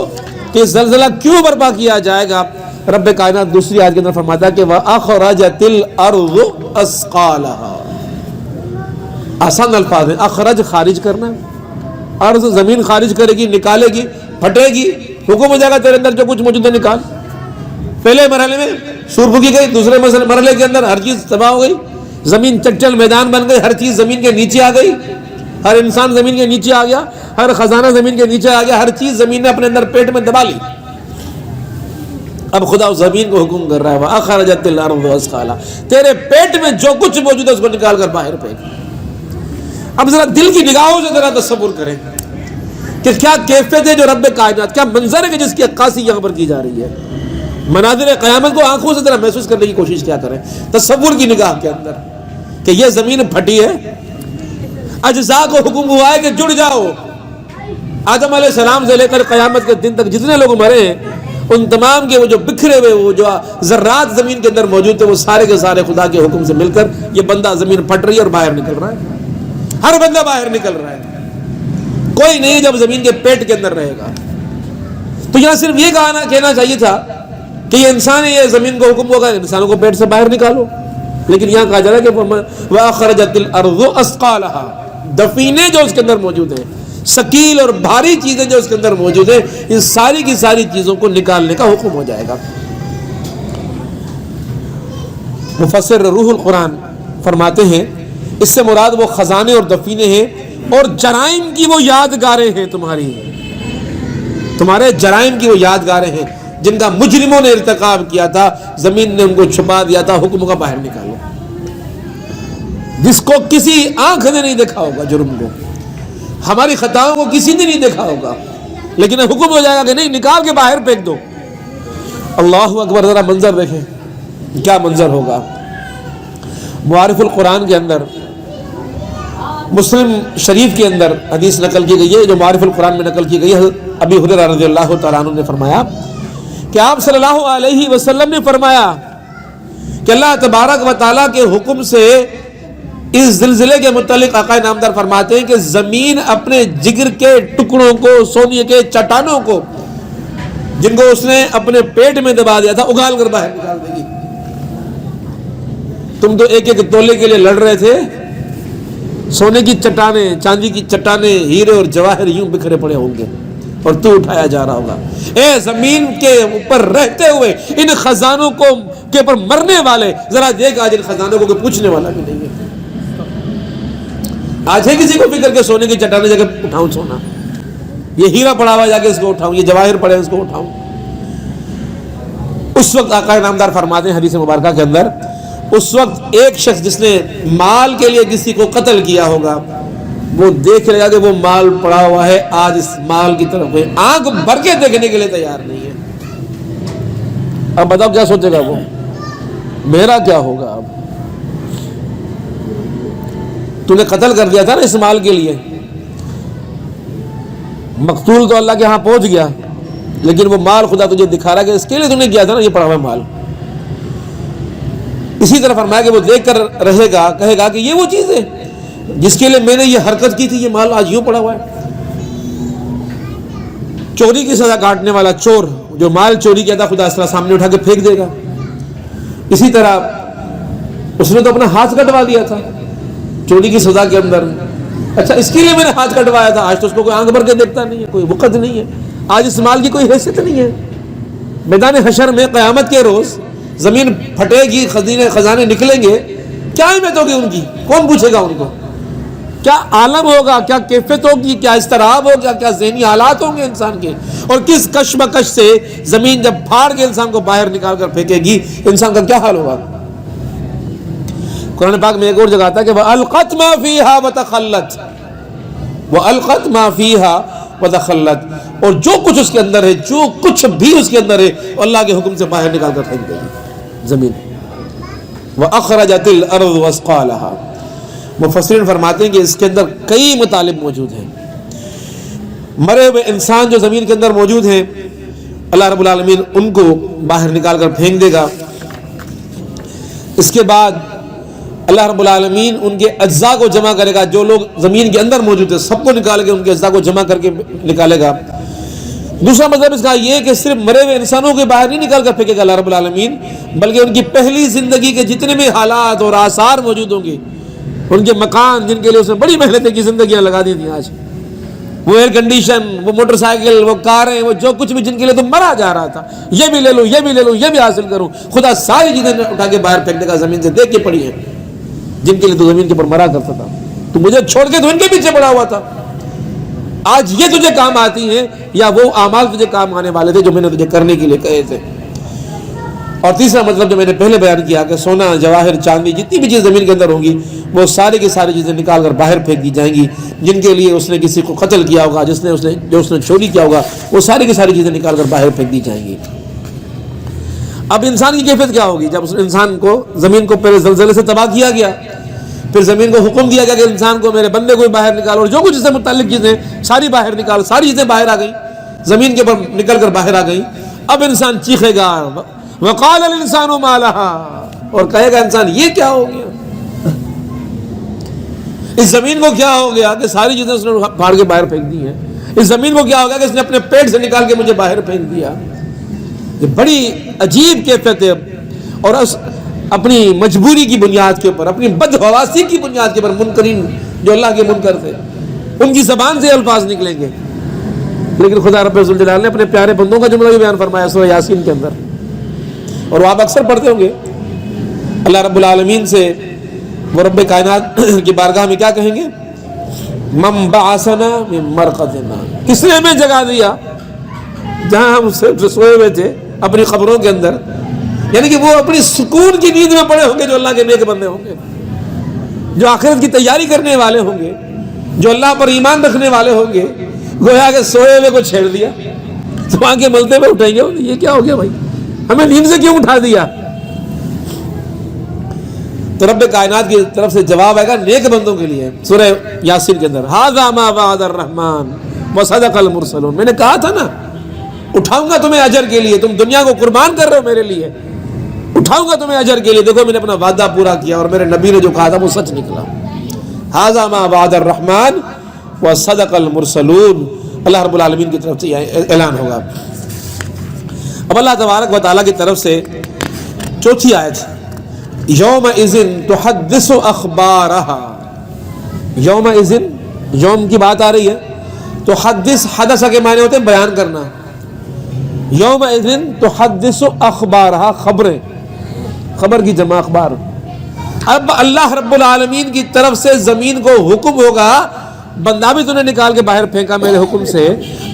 کہ زلزلہ کیوں برپا کیا جائے گا، رب کائنات دوسری آیت کے اندر فرماتا ہے کہ وَأَخْرَجَتِ الْأَرْضُ أَثْقَالَهَا، آسان الفاظ ہیں، اخرج خارج کرنا، ارض زمین خارج کرے گی، نکالے گی، پھٹے گی، حکم ہو جائے گا تیرے اندر جو کچھ موجود ہے نکال۔ پہلے مرحلے میں سور پھونکی گئی، دوسرے مرحلے کے اندر ہر چیز تباہ ہو گئی، زمین چٹل میدان بن گئی، ہر چیز زمین کے نیچے آ گئی، ہر انسان زمین کے نیچے آ گیا، ہر خزانہ زمین کے نیچے آ گیا، ہر چیز زمین نے اپنے اندر پیٹ میں دبا لی۔ اب خدا اس زمین کو حکم کر رہا ہے وَأَخْرَجَتِ الْأَرْضُ أَثْقَالَهَا، تیرے پیٹ میں جو کچھ موجود ہے اس کو نکال کر باہر پھینک۔ اب ذرا دل کی نگاہوں سے ذرا تصور کریں کہ کیا کیفیت ہے جو رب کائنات، کیا منظر ہے کہ جس کی عکاسی یہاں پر کی جا رہی ہے۔ مناظر قیامت کو آنکھوں سے ذرا محسوس کرنے کی کوشش کیا کریں، تصور کی نگاہ کے اندر، کہ یہ زمین پھٹی ہے، اجزاء کو حکم ہوا ہے کہ جڑ جاؤ۔ آدم علیہ السلام سے لے کر قیامت کے دن تک جتنے لوگ مرے ہیں، ان تمام کے وہ جو بکھرے ہوئے وہ جو ذرات زمین کے اندر موجود تھے، وہ سارے کے سارے خدا کے حکم سے مل کر یہ بندہ زمین پھٹ رہی ہے اور باہر نکل رہا ہے، ہر بندہ باہر نکل رہا ہے، کوئی نہیں جب زمین کے پیٹ کے اندر رہے گا۔ تو یہاں صرف یہ کہنا چاہیے تھا کہ یہ انسان ہے، یہ زمین کو حکم ہوگا انسانوں کو پیٹ سے باہر نکالو، لیکن یہاں کہا جا رہا ہے کہ وَأَخْرَجَتِ الْأَرْضُ أَثْقَالَهَا، دفینے جو اس کے اندر موجود ہیں، ثقیل اور بھاری چیزیں جو اس کے اندر موجود ہیں، ان ساری کی ساری چیزوں کو نکالنے کا حکم ہو جائے گا۔ مفسر روح القرآن فرماتے ہیں اس سے مراد وہ خزانے اور دفینے ہیں اور جرائم کی وہ یادگاریں ہیں، تمہارے جرائم کی وہ یادگاریں ہیں جن کا مجرموں نے ارتکاب کیا تھا، زمین نے ان کو چھپا دیا تھا، حکم کا باہر نکالو، جس کو کسی آنکھ نے نہیں دیکھا ہوگا، جرم کو، ہماری خطاؤں کو کسی نے نہیں دیکھا ہوگا، لیکن حکم ہو جائے گا کہ نہیں، نکال کے باہر پھینک دو۔ اللہ اکبر، ذرا منظر دیکھیں کیا منظر ہوگا۔ معارف القرآن کے اندر، مسلم شریف کے اندر حدیث نقل کی گئی ہے جو معارف القرآن میں نقل کی گئی ہے، ابی ہریرہ رضی اللہ تعالیٰ عنہ نے فرمایا کہ آپ صلی اللہ علیہ وسلم نے فرمایا کہ اللہ تبارک و تعالیٰ کے حکم سے اس زلزلے کے متعلق آقا نامدار فرماتے ہیں کہ زمین اپنے جگر کے ٹکڑوں کو، سونے کے چٹانوں کو جن کو اس نے اپنے پیٹ میں دبا دیا تھا، اگال کر باہر نکال دے گی۔ تم تو ایک ایک تولے کے لیے لڑ رہے تھے، سونے کی چٹانیں، چاندی کی چٹانیں، ہیرے اور جواہر یوں بکھرے پڑے ہوں گے اور تو اٹھایا جا رہا ہوگا۔ اے زمین کے اوپر رہتے ہوئے ان خزانوں کو کے اوپر مرنے والے، ذرا دیکھ آج ان خزانوں کو کوئی پوچھنے والا بھی نہیں ہے۔ آج ہے کسی کو فکر کہ سونے کی چٹانیں جا کے اٹھاؤں سونا، یہ ہیرا پڑا ہوا جا کے اس کو اٹھاؤں، یہ جواہر پڑے اس کو اٹھاؤں۔ اس وقت آقا نامدار فرماتے ہیں حدیث مبارکہ کے اندر، اس وقت ایک شخص جس نے مال کے لیے کسی کو قتل کیا ہوگا، وہ دیکھ لے گا کہ وہ مال پڑا ہوا ہے، آج اس مال کی طرف کوئی آنکھ بھر کے دیکھنے کے لیے تیار نہیں ہے۔ اب بتاؤ کیا سوچے گا وہ، میرا کیا ہوگا؟ اب تو نے قتل کر دیا تھا نا اس مال کے لیے، مقتول تو اللہ کے ہاں پہنچ گیا، لیکن وہ مال خدا تجھے دکھا رہا ہے کہ اس کے لیے تو نے کیا تھا نا یہ پڑا ہوا مال۔ اسی طرح فرمایا کہ وہ دیکھ کر رہے گا، کہے گا کہ یہ وہ چیز ہے جس کے لیے میں نے یہ حرکت کی تھی، یہ مال آج یوں پڑا ہوا ہے۔ چوری کی سزا کاٹنے والا چور جو مال چوری کیا تھا، خدا اس طرح سامنے اٹھا کے پھینک دے گا۔ اسی طرح اس نے تو اپنا ہاتھ کٹوا دیا تھا چوری کی سزا کے اندر، اچھا اس کے لیے میں نے ہاتھ کٹوایا تھا، آج تو اس کو کوئی آنکھ بھر کے دیکھتا نہیں ہے، کوئی وقت نہیں ہے، آج اس مال کی کوئی حیثیت نہیں ہے۔ میدان حشر میں قیامت کے روز زمین پھٹے گی، خزانے نکلیں گے، کیا اہمیت ہوگی ان کی؟ کون پوچھے گا ان کو؟ کیا عالم ہوگا، کیا کیفیت ہوگی، کیا اضطراب ہوگا، کیا ذہنی حالات ہوں گے انسان کے، اور کس کشمکش سے زمین جب پھاڑ کے انسان کو باہر نکال کر پھینکے گی، انسان کا کیا حال ہوگا؟ قرآن پاک میں ایک اور جگہ آتا ہے کہ وَأَلْقَتْ مَا فِيهَا وَتَخَلَّتْ، وَأَلْقَتْ مَا فِيهَا وَتَخَلَّتْ، اور جو کچھ اس کے اندر ہے، جو کچھ بھی اس کے اندر ہے، اللہ کے حکم سے باہر نکال کر پھینک دے گی زمین۔ وَأَخْرَجَتِ الْأَرْضُ وَأَثْقَالَهَا، مفسرین فرماتے ہیں کہ اس کے اندر کئی مطالب موجود ہیں۔ مرے ہوئے انسان جو زمین کے اندر موجود ہیں، اللہ رب العالمین ان کو باہر نکال کر پھینک دے گا۔ اس کے بعد اللہ رب العالمین ان کے اجزاء کو جمع کرے گا، جو لوگ زمین کے اندر موجود ہیں سب کو نکال کے ان کے اجزاء کو جمع کر کے نکالے گا۔ دوسرا مطلب اس کا یہ ہے کہ صرف مرے ہوئے انسانوں کے باہر نہیں نکال کر پھینکے گا اللہ رب العالمین، بلکہ ان کی پہلی زندگی کے جتنے بھی حالات اور آثار موجود ہوں گے، ان کے مکان جن کے لیے اس نے بڑی محنتیں کی زندگیاں لگا دی تھیں، آج وہ ایئر کنڈیشن، وہ موٹر سائیکل، وہ کاریں، وہ جو کچھ بھی جن کے لیے تم مرا جا رہا تھا، یہ بھی لے لو، یہ بھی لے لو، یہ بھی حاصل کروں، خدا ساری چیزیں اٹھا کے باہر پھینک دے گا زمین سے۔ دیکھ کے پڑی ہے جن کے لیے تو زمین کے اوپر مرا کرتا تھا، تو مجھے چھوڑ کے تو ان کے پیچھے پڑا ہوا تھا، آج یہ تجھے کام آتی ہیں یا وہ اعمال تجھے کام آنے والے تھے جو میں نے تجھے کرنے کے لیے کہے تھے۔ اور تیسرا مطلب جو میں نے پہلے بیان کیا کہ سونا، جواہر، چاندی، جتنی بھی چیز زمین کے اندر ہوں گی وہ ساری کی ساری چیزیں نکال کر باہر پھینک دی جائیں گی۔ جن کے لیے اس نے کسی کو قتل کیا ہوگا، جو اس نے چوری کیا ہوگا، وہ ساری کی ساری چیزیں نکال کر باہر پھینک دی جائیں گی۔ اب انسان کی کیفیت کیا ہوگی؟ جب اس انسان کو زمین کو پہلے زلزلے سے تباہ کیا گیا، پھر زمین کو حکم دیا گیا کہ انسان کو، میرے بندے کو باہر نکال، اور جو کچھ اس سے متعلق چیزیں ساری باہر نکال، ساری چیزیں باہر آ گئیں، زمین کے اوپر نکل کر باہر آ گئیں۔ اب انسان چیخے گا، وقال الانسان ما لها، اور کہے گا انسان یہ کیا ہو گیا، اس زمین کو کیا ہو گیا کہ ساری چیزیں اس نے پھاڑ کے باہر پھینک دی ہیں، اس زمین کو کیا ہو گیا کہ اس نے اپنے پیٹ سے نکال کے مجھے باہر پھینک دیا۔ یہ بڑی عجیب کیفیت ہے، اور اپنی مجبوری کی بنیاد کے اوپر، اپنی بدحواسی کی بنیاد کے اوپر منکرین جو اللہ کے منکر تھے ان کی زبان سے الفاظ نکلیں گے، لیکن خدا رب ذوالجلال نے اپنے پیارے بندوں کا جملہ بھی بیان فرمایا سورہ یاسین کے اندر، اور وہ آپ اکثر پڑھتے ہوں گے۔ اللہ رب العالمین سے وہ رب کائنات کی بارگاہ میں کیا کہیں گے؟ من بعثنا من مرقدنا، کس نے ہمیں جگا دیا جہاں ہم سوئے ہوئے تھے اپنی قبروں کے اندر؟ یعنی کہ وہ اپنی سکون کی نیند میں پڑے ہوں گے جو اللہ کے نیک بندے ہوں گے، جو آخرت کی تیاری کرنے والے ہوں گے، جو اللہ پر ایمان رکھنے والے ہوں گے، گویا کہ سوئے ہوئے کو چھیڑ دیا تو آنکھیں ملتے ہوئے اٹھیں گے، یہ کیا ہو گیا بھائی، ہمیں نیند سے کیوں اٹھا دیا؟ تو رب کائنات کی طرف سے جواب آئے گا نیک بندوں کے لیے سورہ یاسین کے اندر، ھذا ما وعد الرحمن وصدق المرسلون، میں نے کہا تھا نا اٹھاؤں گا تمہیں اجر کے لیے، تم دنیا کو قربان کر رہے ہو میرے لیے، اٹھاؤں گا تمہیں اجر کے لیے، دیکھو میں نے اپنا وعدہ پورا کیا اور میرے نبی نے جو کہا تھا وہ سچ نکلا۔ ھذا ما وعد الرحمن وصدق المرسلون، اللہ رب العالمین کی طرف سے اعلان ہوگا۔ اب اللہ تبارک و تعالیٰ کی طرف سے چوتھی آیت، یومئذ تحدث اخبارہا، یومئذ، یوم کی بات آ رہی ہے، تحدث، حدث کے معنی ہوتے ہیں بیان کرنا، یومئذ تحدث اخبارہا، خبریں، خبر کی جمع اخبار۔ اب اللہ رب العالمین کی طرف سے زمین کو حکم ہوگا، بندہ بھی تو نے نکال کے باہر پھینکا میرے حکم سے،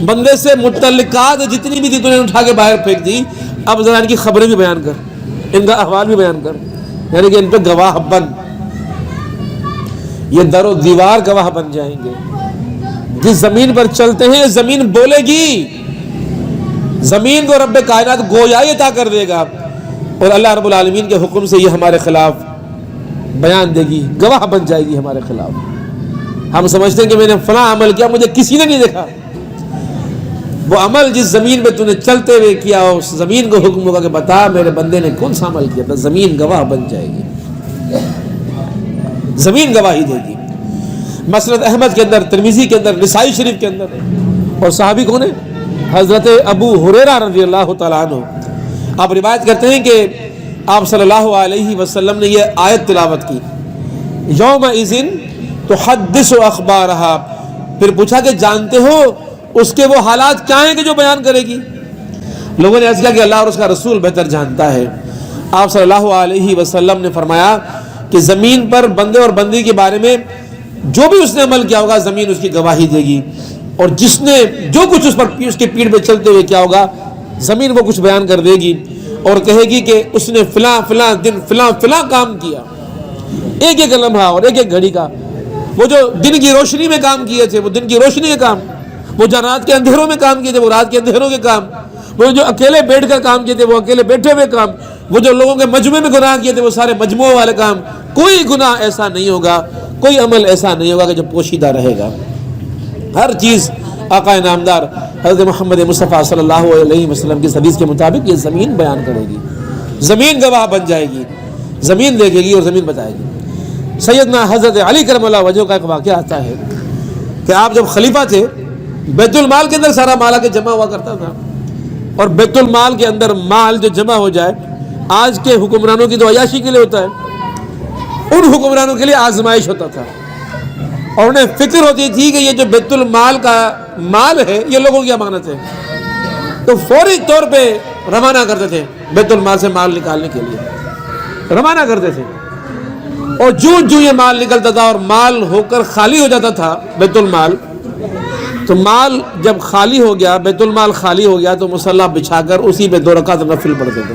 بندے سے متعلقات جتنی بھی تھی تو نے اٹھا کے باہر پھینک دی، اب ذرا ان کی خبریں بھی بیان کر، ان کا احوال بھی بیان کر، یعنی کہ ان پہ گواہ بن، یہ در و دیوار گواہ بن جائیں گے۔ جس زمین پر چلتے ہیں زمین بولے گی، زمین کو رب کائنات گویائی عطا کر دے گا، اور اللہ رب العالمین کے حکم سے یہ ہمارے خلاف بیان دے گی، گواہ بن جائے گی ہمارے خلاف۔ ہم سمجھتے ہیں کہ میں نے فلاں عمل کیا، مجھے کسی نے نہیں دیکھا، وہ عمل جس زمین پہ تو نے چلتے ہوئے کیا، اس زمین کو حکم ہوگا کہ بتا میرے بندے نے کون سا عمل کیا تھا، زمین گواہ بن جائے گی، زمین گواہی دے گی۔ مسند احمد کے اندر، ترمذی کے اندر، نسائی شریف کے اندر ہے، اور صحابی کون ہے؟ حضرت ابو ہریرہ رضی اللہ تعالیٰ عنہ۔ آپ روایت کرتے ہیں کہ آپ صلی اللہ علیہ وسلم نے یہ آیت تلاوت کی، یومئذ تحدث اخبارہا، پھر پوچھا کہ جانتے ہو اس کے وہ حالات کیا ہیں کہ جو بیان کرے گی؟ لوگوں نے عرض کیا کہ اللہ اور اس کا رسول بہتر جانتا ہے۔ آپ صلی اللہ علیہ وسلم نے فرمایا کہ زمین پر بندے اور بندی کے بارے میں جو بھی اس نے عمل کیا ہوگا زمین اس کی گواہی دے گی، اور جس نے جو کچھ اس کے پیٹھ پہ چلتے ہوئے کیا ہوگا زمین وہ کچھ بیان کر دے گی، اور کہے گی کہ اس نے فلاں فلاں دن فلاں فلاں کام کیا، ایک ایک لمحہ اور ایک ایک گھڑی کا، وہ جو دن کی روشنی میں کام کیے تھے وہ دن کی روشنی کے کام، وہ جو رات کے اندھیروں میں کام کیے تھے وہ رات کے اندھیروں کے کام، وہ جو اکیلے بیٹھ کر کام کیے تھے وہ اکیلے بیٹھے ہوئے کام، وہ جو لوگوں کے مجموعے میں گناہ کیے تھے وہ سارے مجموعے والے کام۔ کوئی گناہ ایسا نہیں ہوگا، کوئی عمل ایسا نہیں ہوگا کہ جو پوشیدہ رہے گا۔ ہر چیز آقا نامدار حضرت محمد مصطفیٰ صلی اللہ علیہ وسلم کی حدیث کے مطابق یہ زمین بیان کرے گی، زمین گواہ بن جائے گی، زمین دیکھے گی اور زمین بتائے گی۔ سیدنا حضرت علی کرم اللہ وجہہ کا ایک واقعہ آتا ہے کہ آپ جب خلیفہ تھے بیت المال کے اندر سارا مال آ کے جمع ہوا کرتا تھا، اور بیت المال کے اندر مال جو جمع ہو جائے آج کے حکمرانوں کی تو عیاشی کے لیے ہوتا ہے، ان حکمرانوں کے لیے آزمائش ہوتا تھا، اور انہیں فکر ہوتی تھی کہ یہ جو بیت المال کا مال ہے یہ لوگوں کی امانت ہے، تو فوری طور پہ روانہ کرتے تھے بیت المال سے مال نکالنے کے لیے، روانہ کرتے تھے، اور جو یہ مال نکلتا تھا اور مال ہو کر خالی ہو جاتا تھا بیت المال، تو مال جب خالی ہو گیا، بیت المال خالی ہو گیا، تو مصلی بچھا کر اسی پہ 2 رکعت نفل پڑھتے تھے،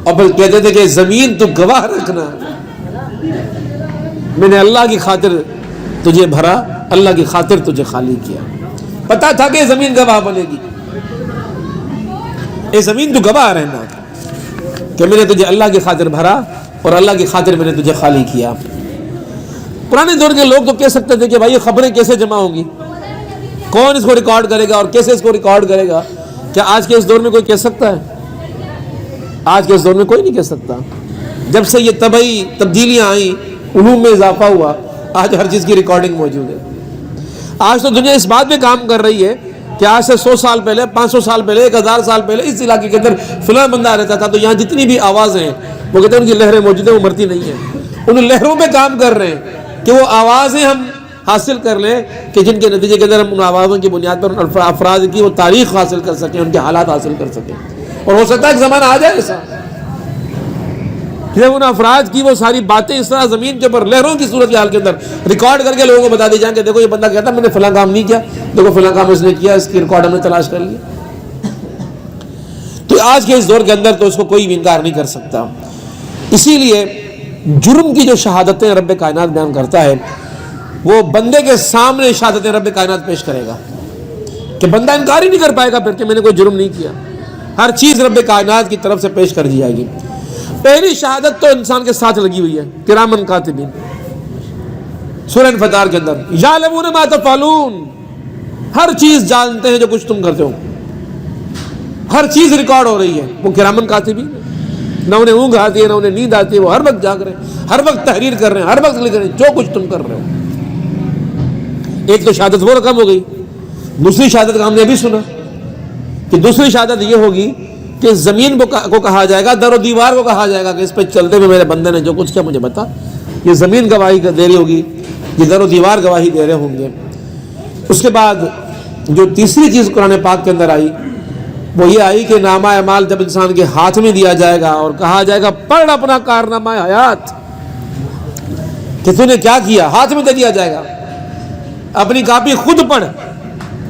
اور پھر کہتے تھے کہ زمین تو گواہ رکھنا، میں نے اللہ کی خاطر تجھے بھرا، اللہ کی خاطر تجھے خالی کیا۔ پتا تھا کہ زمین گواہ بنے گی، اے زمین تو گواہ رہنا کہ میں نے تجھے اللہ کی خاطر بھرا اور اللہ کی خاطر میں نے تجھے خالی کیا۔ پرانے دور کے لوگ تو کہہ سکتے تھے کہ بھائی یہ خبریں کیسے جمع ہوں گی، کون اس کو ریکارڈ کرے گا اور کیسے اس کو ریکارڈ کرے گا؟ کیا آج کے اس دور میں کوئی کہہ سکتا ہے؟ آج کے اس دور میں کوئی نہیں کہہ سکتا۔ جب سے یہ طبعی تبدیلیاں آئیں، علوم میں اضافہ ہوا، آج ہر چیز کی ریکارڈنگ موجود ہے۔ آج تو دنیا اس بات پہ کام کر رہی ہے کہ آج سے 100 سال پہلے، 500 سال پہلے، 1000 سال پہلے اس علاقے کے اندر فلاں بندہ رہتا تھا، تو یہاں جتنی بھی آوازیں ہیں وہ کہتے ہیں ان کی لہریں موجود ہیں، وہ مرتی نہیں ہیں۔ ان لہروں پہ کام کر رہے ہیں کہ وہ آوازیں ہم حاصل کر لیں کہ جن کے نتیجے کے اندر ہم ان آوازوں کی بنیاد پر ان افراد کی وہ تاریخ حاصل کر سکیں، ان کے حالات حاصل کر سکیں۔ اور ہو سکتا ہے کہ زمانہ آ جائے ایسا کہ ان افراد کی وہ ساری باتیں اس طرح زمین کے اوپر لہروں کی صورت حال کے اندر ریکارڈ کر کے لوگوں کو بتا دی جائیں کہ دیکھو یہ بندہ کہتا میں نے فلاں کام نہیں کیا، دیکھو فلاں کام اس نے کیا، اس کی ریکارڈ ہم نے تلاش کر لیا۔ تو آج کے اس دور کے اندر تو اس کو کوئی بھی انکار نہیں کر سکتا۔ اسی لیے جرم کی جو شہادتیں رب کائنات بیان کرتا ہے وہ بندے کے سامنے شہادتیں رب کائنات پیش کرے گا کہ بندہ انکار ہی نہیں کر پائے گا پھر کہ میں نے کوئی جرم نہیں کیا۔ ہر چیز رب کائنات کی طرف سے پیش کر دی جائے گی۔ پہلی شہادت تو انسان کے ساتھ لگی ہوئی ہے، کرامن کاتبین، سورہ انفطار کے اندر، یعلمون ما تفعلون، ہر چیز جانتے ہیں جو کچھ تم کرتے ہو، ہر چیز ریکارڈ ہو رہی ہے۔ وہ کرامن کاتبین، نہ انہیں اونگ آتی ہے نہ انہیں نیند آتی ہے، وہ ہر وقت جاگ رہے ہیں، ہر وقت تحریر کر رہے ہیں، ہر وقت لکھ رہے ہیں جو کچھ تم کر رہے ہو۔ ایک تو شہادت وہ رقم ہو گئی۔ دوسری شہادت کا ہم نے ابھی سنا کہ دوسری شہادت یہ ہوگی کہ زمین کو کہا جائے گا، در و دیوار کو کہا جائے گا کہ اس پہ چلتے ہوئے میرے بندے نے جو کچھ کیا مجھے بتا۔ یہ زمین گواہی دے رہی ہوگی، یہ در و دیوار گواہی دے رہے ہوں گے۔ اس کے بعد جو تیسری چیز قرآن پاک کے اندر آئی وہ یہ آئی کہ نامہ اعمال جب انسان کے ہاتھ میں دیا جائے گا اور کہا جائے گا پڑھ اپنا کارنامہ حیات کہ تو نے کیا کیا، ہاتھ میں دے دیا جائے گا۔ اپنی کاپی خود پڑھ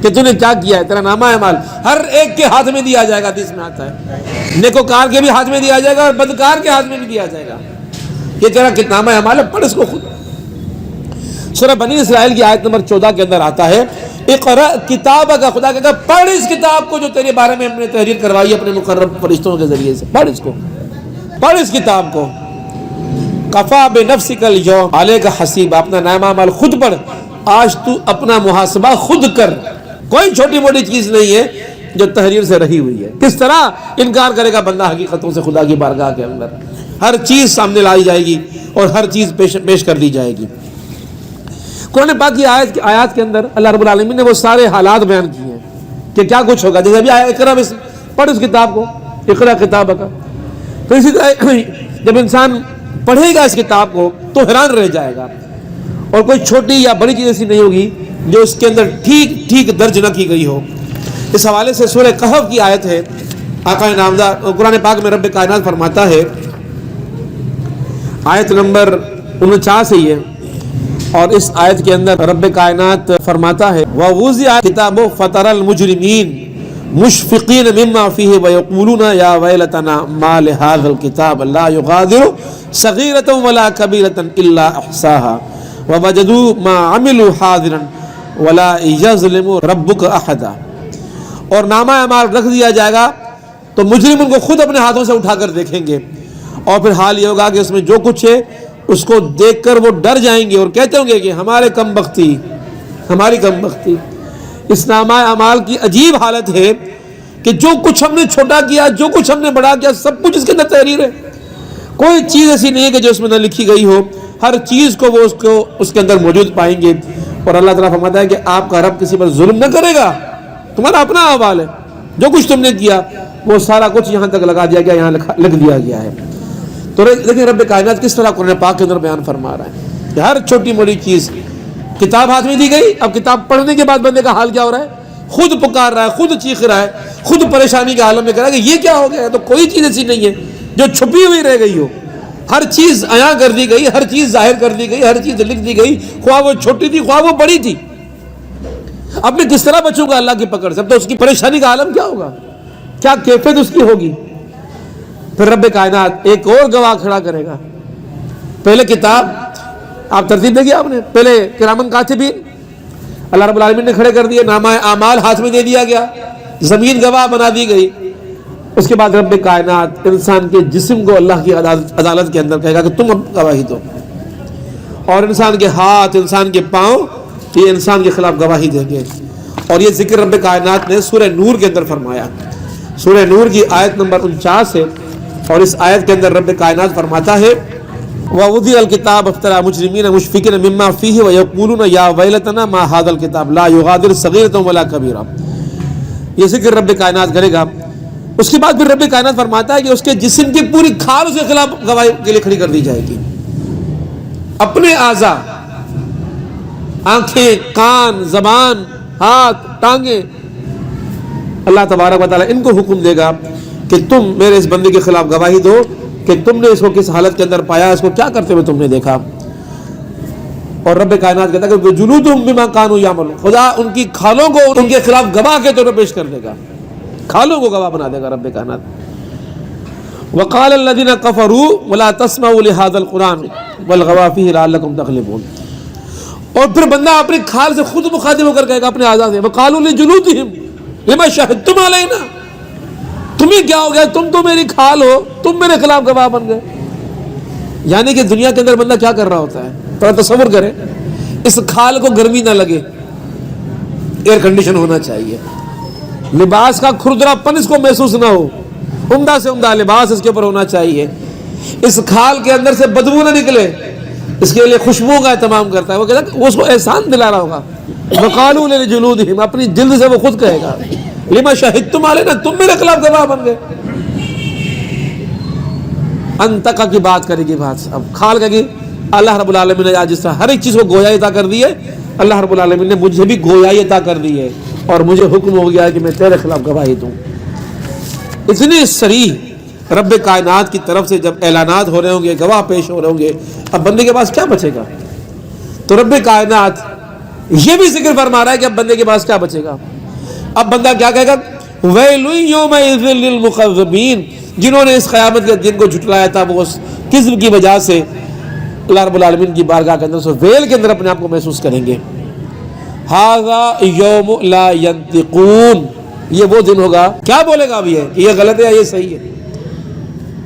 کہ تو نے کیا کیا ہے، تیرا نامہ اعمال ہر ایک کے ہاتھ میں دیا جائے گا۔ حدیث میں آتا ہے نیکوکار کے بھی ہاتھ میں دیا جائے گا اور بدکار کے ہاتھ میں بھی دیا جائے گا۔ یہ تیرا نامہ اعمال ہے، پڑھ اس کو خود۔ سورہ بنی اسرائیل کی آیت نمبر 14 کے اندر آتا ہے اقرأ کتابک، خدا کہتا ہے پڑھ اس کتاب کو جو تیرے بارے میں ہم نے تحریر کروائی اپنے مقرب فرشتوں کے ذریعے سے، پڑھ اس کو، پڑھ اس کتاب کو۔ کفا بنفسک الیوم علیک حسیبا، اپنا نامہ اعمال خود پڑھ، آج تو اپنا محاسبہ خود کر، کوئی چھوٹی موٹی چیز نہیں ہے جو تحریر سے رہی ہوئی ہے. کس طرح انکار کرے گا بندہ حقیقتوں سے خدا کی بارگاہ کے اندر؟ ہر چیز سامنے لائی جائے گی اور ہر چیز پیش کر دی جائے گی. قرآن پاک کی آیات کے اندر اللہ رب العالمین نے وہ سارے حالات بیان کیے ہیں کہ کیا کچھ ہوگا. جیسے ابھی اقرا پڑھ اس کتاب کو، اقرا کتاب کا، تو اسی طرح جب انسان پڑھے گا اس کتاب کو تو حیران رہ جائے گا، اور کوئی چھوٹی یا بڑی چیز ایسی نہیں ہوگی جو اس کے اندر ٹھیک درج نہ کی گئی ہو. اس حوالے سے سورہ کہف کی آیت ہے، آقا نامدار قرآن پاک میں رب کائنات فرماتا ہے، آیت نمبر 49 ہی ہے، اور اس آیت کے اندر رب کائنات فرماتا ہے وَوُضِعَ الْكِتَابُ فَتَرَى الْمُجْرِمِينَ مُشْفِقِينَ مِمَّا فِيهِ وَيَقُولُونَ يَا وَيْلَتَنَا مَا لِهَذَا الْكِتَابِ لَا يُغَادِرُ صَغِيرَةً وَلَا كَبِيرَةً إِلَّا أَحْصَاهَا وَوَجَدُوا مَا عَمِلُوا حَاضِرًا وَلَا يَظْلِمُ رَبُّكَ أَحَدًا. اور نامہ اعمال رکھ دیا جائے گا تو مجرم ان کو خود اپنے ہاتھوں سے اٹھا کر دیکھیں گے، اور پھر حال یہ ہوگا کہ اس میں جو کچھ ہے اس کو دیکھ کر وہ ڈر جائیں گے اور کہتے ہوں گے کہ ہماری کم بختی. اس نامہ اعمال کی عجیب حالت ہے کہ جو کچھ ہم نے چھوٹا کیا، جو کچھ ہم نے بڑا کیا، سب کچھ اس کے اندر تحریر ہے. کوئی چیز ایسی نہیں ہے کہ جو اس میں نہ لکھی گئی ہو، ہر چیز کو وہ اس کے اندر موجود پائیں گے. اور اللہ تعالیٰ فرماتا ہے کہ آپ کا رب کسی پر ظلم نہ کرے گا، تمہارا اپنا اعمال ہے، جو کچھ تم نے کیا وہ سارا کچھ یہاں تک لگا دیا گیا، یہاں لکھ دیا گیا ہے. تو دیکھیں رب کائنات کس طرح قرآن پاک کے اندر بیان فرما رہا ہے کہ ہر چھوٹی موٹی چیز، کتاب ہاتھ میں دی گئی، اب کتاب پڑھنے کے بعد بندے کا حال کیا ہو رہا ہے؟ خود پکار رہا ہے، خود چیخ رہا ہے، خود پریشانی کے عالم میں کہہ رہا ہے کہ یہ کیا ہو گیا ہے. تو کوئی چیز ایسی نہیں ہے جو چھپی ہوئی رہ گئی ہو، ہر چیز عیاں کر دی گئی، ہر چیز ظاہر کر دی گئی، ہر چیز لکھ دی گئی، خواہ وہ چھوٹی تھی خواہ وہ بڑی تھی. اب میں کس طرح بچوں گا اللہ کی پکڑ سے؟ اب تو اس کی پریشانی کا عالم کیا ہوگا، کیا کیفیت اس کی ہوگی. پھر رب کائنات ایک اور گواہ کھڑا کرے گا. پہلے کتاب، آپ ترتیب دیکھیے، آپ نے پہلے کرامن کاتبین اللہ رب العالمین نے کھڑے کر دیے، نامہ اعمال ہاتھ میں دے دیا گیا، زمین گواہ بنا دی گئی. اس کے بعد رب کائنات انسان کے جسم کو اللہ کی عدالت کے اندر کہے گا کہ تم اب گواہی دو، اور انسان کے ہاتھ، انسان کے پاؤں، یہ انسان کے خلاف گواہی دیں گے. اور یہ ذکر رب کائنات نے سورہ نور کے اندر فرمایا. سورہ نور کی آیت نمبر 49 ہے، اور اس آیت کے اندر رب کائنات فرماتا ہے وَوُضِعَ الْكِتَابُ فَتَرَى الْمُجْرِمِينَ مُشْفِقِينَ مِمَّا فِيهِ وَيَقُولُونَ يَا وَيْلَتَنَا مَا هَذَا الْكِتَابُ لَا يُغَادِرُ صَغِيرَةً وَلَا كَبِيرَةً. یہ ذکر رب کائنات کرے گا. اس کے بعد پھر رب کائنات فرماتا ہے کہ اس کے جسم کی پوری کھال اس کے خلاف گواہی کے لیے کھڑی کر دی جائے گی. اپنے اعضاء، آنکھیں، کان، زبان، ہاتھ، ٹانگیں، اللہ تبارک و تعالیٰ ان کو حکم دے گا کہ تم میرے اس بندے کے خلاف گواہی دو کہ تم نے اس کو کس حالت کے اندر پایا، اس کو کیا کرتے ہوئے تم نے دیکھا. اور رب کائنات کہتا ہے کہ جلودہم بما کانوا یعملون، خدا ان کی کھالوں کو ان کے خلاف گواہ کے طور پر پیش کر دے گا، کھالوں کو گواہ بنا دے گا رب کائنات. وقال الذين كفروا ولا تسمعوا لهذا القرآن والغوا فيه لعلكم تغلبون. اور پھر بندہ اپنی کھال سے خود مخاطب ہو کر کہے گا اپنے اعضاء سے وقالوا لجلودهم لما شهدتم علينا، تمہیں کیا ہو گیا، تم تو میری کھال ہو، تم میرے خلاف گواہ بن گئے. یعنی کہ دنیا کے اندر بندہ کیا کر رہا ہوتا ہے، تھوڑا تصور کرے، اس کھال کو گرمی نہ لگے، ایئر کنڈیشن ہونا چاہیے، لباس کا کھردرا پن اس کو محسوس نہ ہو، عمدہ سے عمدہ لباس اس کے اوپر ہونا چاہیے، اس کھال کے اندر سے بدبو نہ نکلے، اس کے لیے خوشبو کا اہتمام کرتا ہے. وہ کہتا ہے وہ اس کو احسان دلا رہا ہوگا. وقالوا لجلودہم، اپنی جلد سے وہ خود کہے گا لما شہدتم علینا، تم میرے خلاف گواہ بن گئے. انتقا کی بات کرے گی، بات اب کھال کہے گی اللہ رب العالمین نے آج جس طرح ہر ایک چیز کو گویائی عطا کر دی ہے، اللہ رب العالمین نے مجھے بھی گویائی عطا کر دی ہے اور مجھے حکم ہو گیا ہے کہ میں تیرے خلاف گواہی دوں. اتنی صریح رب کائنات کی طرف سے جب اعلانات ہو رہے ہوں گے، گواہ پیش ہو رہے ہوں گے، اب بندے کے پاس کیا بچے گا؟ تو رب کائنات یہ بھی ذکر فرما رہا ہے کہ اب بندے کے پاس کیا بچے گا. اب بندہ کیا کہے گا؟ ویل یومئذ للمکذبین، جنہوں نے اس قیامت کے دن کو جھٹلایا تھا وہ اس کذب کی وجہ سے اللہ رب العالمین کی بارگاہ کے اندر ویل کے اندر اپنے آپ کو محسوس کریں گے. ھذا یوم لا ینطقون، یہ وہ دن ہوگا، کیا بولے گا اب یہ کہ یہ غلط ہے یا یہ صحیح ہے؟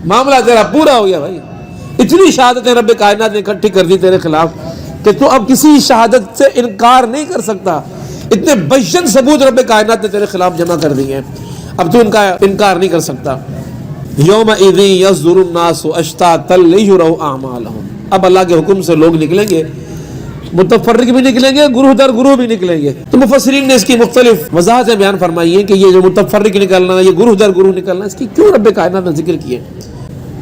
معاملہ تیرا پورا ہو گیا بھائی. اتنی شہادتیں رب کائنات نے اکٹھی کر دی تیرے خلاف کہ تو اب کسی شہادت سے انکار نہیں کر سکتا. اتنے بیان ثبوت رب کائنات نے تیرے خلاف جمع کر دیے ہیں، اب تو ان کا انکار نہیں کر سکتا۔ یومئذ یصدر الناس اشتاتا لیروا اعمالهم، اب اللہ کے حکم سے لوگ نکلیں گے، متفرق بھی نکلیں گے، گروہ در گروہ بھی نکلیں گے۔ تو مفسرین نے اس کی مختلف وضاحتیں بیان فرمائی ہیں کہ یہ جو متفرق نکلنا، یہ گروہ در گروہ نکلنا، اس کی کیوں رب کائنات نے ذکر کیے۔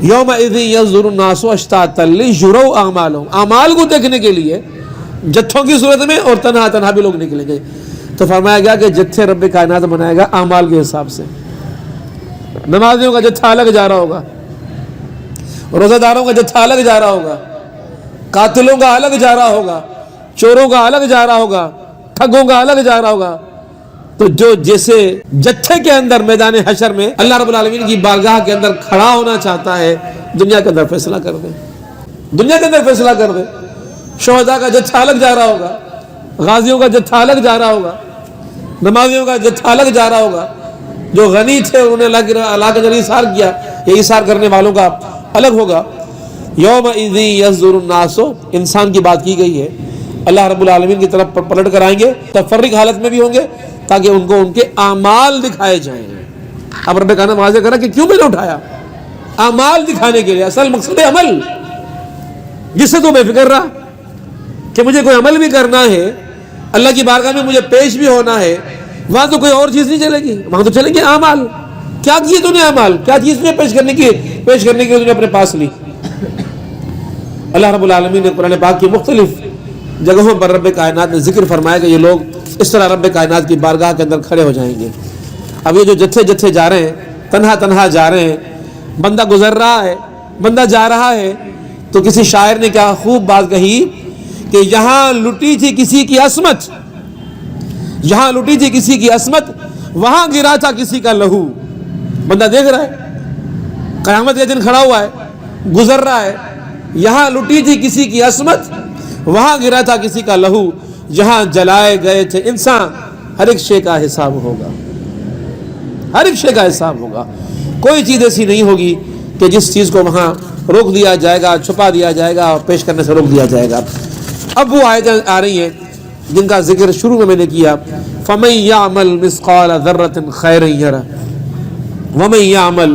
یومئذ یصدر الناس اشتاتا لیروا اعمالهم، اعمال کو دیکھنے کے لیے جتھوں کی صورت میں اور تنہا تنہا بھی لوگ نکلیں گے۔ تو فرمایا گیا کہ جتھے رب کائنات بنائے گا اعمال کے حساب سے، نمازیوں کا جتھا الگ جا رہا ہوگا، روزہ داروں کا جتھا الگ جا رہا ہوگا، قاتلوں کا الگ جا رہا ہوگا، چوروں کا الگ جا رہا ہوگا، ٹھگوں کا الگ جا رہا ہوگا۔ تو جو جیسے جتھے کے اندر میدان حشر میں اللہ رب العالمین کی بارگاہ کے اندر کھڑا ہونا چاہتا ہے، دنیا کے اندر فیصلہ کر دے، دنیا کے اندر فیصلہ کر دے۔ شہداء کا جتھا الگ جا رہا ہوگا، غازیوں کا جتھا الگ جا رہا ہوگا، نمازیوں کا جتھا الگ جا رہا ہوگا، جو غنی تھے انہوں نے اللہ کے ذریعے اثار کیا، یہ اثار کرنے والوں کا الگ ہوگا۔ یومئذ یصدر الناس، انسان کی بات کی گئی ہے، اللہ رب العالمین کی طرف پلٹ کر آئیں گے، تفرق حالت میں بھی ہوں گے تاکہ ان کو ان کے اعمال دکھائے جائیں۔ اب رب کا نام واضح کرا کہ کیوں میں نے اٹھایا، اعمال دکھانے کے لیے، اصل مقصد ہے عمل، جس سے تو بے فکر رہا کہ مجھے کوئی عمل بھی کرنا ہے، اللہ کی بارگاہ میں مجھے پیش بھی ہونا ہے، وہاں تو کوئی اور چیز نہیں چلے گی، وہاں تو چلیں گے اعمال۔ کیا کیے تو نے اعمال، کیا چیز تجھے پیش کرنے کے لیے تو نے اپنے پاس لی۔ اللہ رب العالمین نے قرآن پاک کی مختلف جگہوں پر رب کائنات نے ذکر فرمایا کہ یہ لوگ اس طرح رب کائنات کی بارگاہ کے اندر کھڑے ہو جائیں گے۔ اب یہ جو جتھے جتھے جا رہے ہیں، تنہا تنہا جا رہے ہیں، بندہ گزر رہا ہے، بندہ جا رہا ہے، تو کسی شاعر نے کیا خوب بات کہی کہ یہاں لٹی تھی کسی کی عصمت، یہاں لٹی تھی کسی کی عصمت، وہاں گرا تھا کسی کا لہو۔ بندہ دیکھ رہا ہے، قیامت کے دن کھڑا ہوا ہے، گزر رہا ہے، یہاں لٹی تھی کسی کی عصمت، وہاں گرا تھا کسی کا لہو، جہاں جلائے گئے تھے انسان، ہر ایک شے کا حساب ہوگا، ہر ایک شے کا حساب ہوگا۔ کوئی چیز ایسی نہیں ہوگی کہ جس چیز کو وہاں روک دیا جائے گا، چھپا دیا جائے گا اور پیش کرنے سے روک دیا جائے گا۔ اب وہ آیتیں آ رہی ہیں جن کا ذکر شروع میں نے کیا، فَمَن يَعْمَلْ مِثْقَالَ ذَرَّةٍ خَيْرًا يَرَهُ وَمَن يَعْمَلْ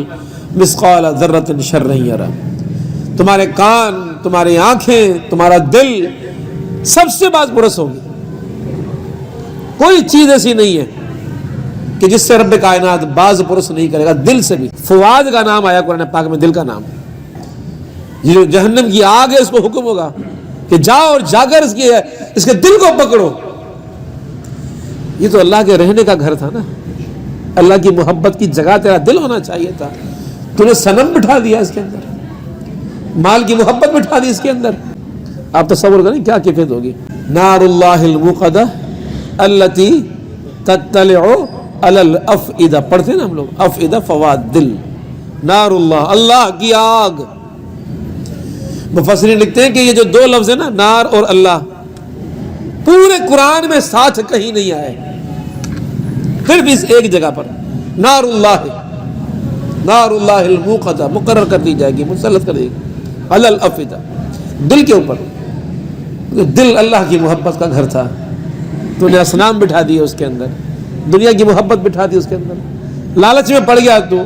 مِثْقَالَ ذَرَّةٍ شَرًّا يَرَهُ۔ تمہارے کان، تمہاری آنکھیں، تمہارا دل سب سے باز پرس ہوگی۔ کوئی چیز ایسی نہیں ہے کہ جس سے رب کائنات باز پرس نہیں کرے گا، دل سے بھی۔ فواد کا نام آیا قرآن پاک میں، دل کا نام۔ یہ جو جہنم کی آگ ہے اس کو حکم ہوگا کہ جاؤ اور جا کر اس کے دل کو پکڑو۔ یہ تو اللہ کے رہنے کا گھر تھا نا، اللہ کی محبت کی جگہ تیرا دل ہونا چاہیے تھا، تو نے صنم بٹھا دیا اس کے اندر، مال کی محبت بٹھا دی اس کے اندر۔ آپ تصور کریں کیا کیفیت ہوگی۔ نار اللہ الموقدہ التی تطلع علی الافئدہ، پڑھتے ہیں نا ہم لوگ، افئدہ فواد، دل، نار اللہ، اللہ کی آگ۔ مفسرین لکھتے ہیں کہ یہ جو دو لفظ ہیں نا، نار اور اللہ، پورے قرآن میں ساتھ کہیں نہیں آئے، پھر بھی اس ایک جگہ پر نار اللہ، نار اللہ الموقدہ مقرر کر دی جائے گی، مسلط کر دی گی علی الافئدہ، دل کے اوپر۔ دل اللہ کی محبت کا گھر تھا، تو نے اصنام بٹھا دیے اس کے اندر، دنیا کی محبت بٹھا دی اس کے اندر، لالچ میں پڑ گیا تو،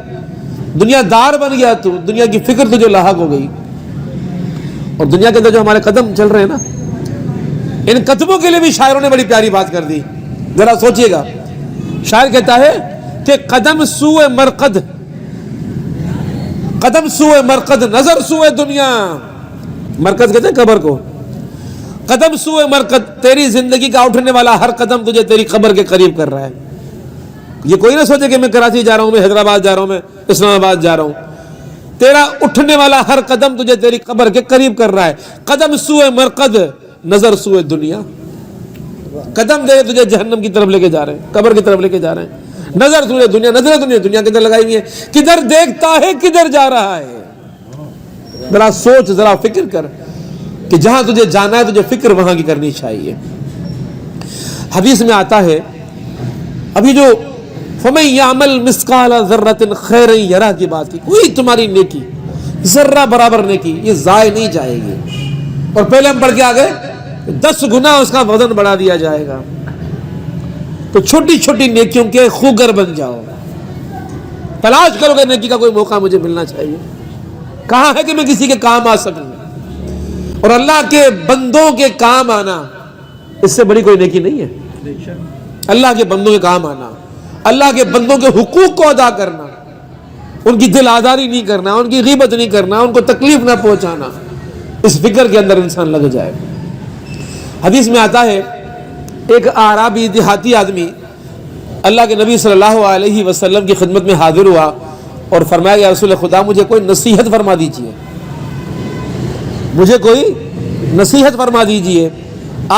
دنیا دار بن گیا تو، دنیا کی فکر تجھے لاحق ہو گئی۔ اور دنیا کے اندر جو ہمارے قدم چل رہے ہیں نا، ان قدموں کے لیے بھی شاعروں نے بڑی پیاری بات کر دی، ذرا سوچئے گا۔ شاعر کہتا ہے کہ قدم سوئے مرقد، قدم سوئے مرقد، نظر سوئے دنیا، مرکز کہتے ہیں قبر کو، قدم سوئے مرقد، تیری زندگی کا اٹھنے والا ہر قدم تجھے تیری قبر کے قریب کر رہا ہے۔ یہ کوئی نہ سوچے کہ میں کراچی جا رہا ہوں، میں حیدرآباد جا رہا ہوں، میں اسلام آباد جا رہا ہوں، تیرا اٹھنے والا ہر قدم تجھے تیری قبر کے قریب کر رہا ہے۔ قدم سوئے مرقد، نظر سوئے دنیا، قدم دے تجھے جہنم کی طرف لے کے جا رہے ہیں، قبر کی طرف لے کے جا رہے ہیں، نظر سوئے دنیا، نظر دنیا، دنیا کے اندر لگائی ہوئی ہے، کدھر دیکھتا ہے کدھر جا رہا ہے۔ ذرا سوچ، ذرا فکر کر کہ جہاں تجھے جانا ہے تجھے فکر وہاں کی کرنی چاہیے۔ حدیث میں آتا ہے، ابھی جو فَمَن يَعْمَلْ مِثْقَالَ ذَرَّةٍ خَيْرًا يَرَهُ کی بات کی، کوئی تمہاری نیکی ذرہ برابر نیکی یہ ضائع نہیں جائے گی، اور پہلے ہم پڑھ کے آگئے 10 گنا اس کا وزن بڑھا دیا جائے گا۔ تو چھوٹی چھوٹی نیکیوں کے خوگر بن جاؤ. تلاش کرو کہ نیکی کا کوئی موقع مجھے ملنا چاہیے, کہاں ہے کہ میں کسی کے کام آ سکوں. اور اللہ کے بندوں کے کام آنا اس سے بڑی کوئی نیکی نہیں ہے. اللہ کے بندوں کے کام آنا, اللہ کے بندوں کے حقوق کو ادا کرنا, ان کی دل آزاری نہیں کرنا, ان کی غیبت نہیں کرنا, ان کو تکلیف نہ پہنچانا, اس فکر کے اندر انسان لگ جائے. حدیث میں آتا ہے ایک اعرابی دیہاتی آدمی اللہ کے نبی صلی اللہ علیہ وسلم کی خدمت میں حاضر ہوا اور فرمایا یا رسول خدا مجھے کوئی نصیحت فرما دیجئے, مجھے کوئی نصیحت فرما دیجئے.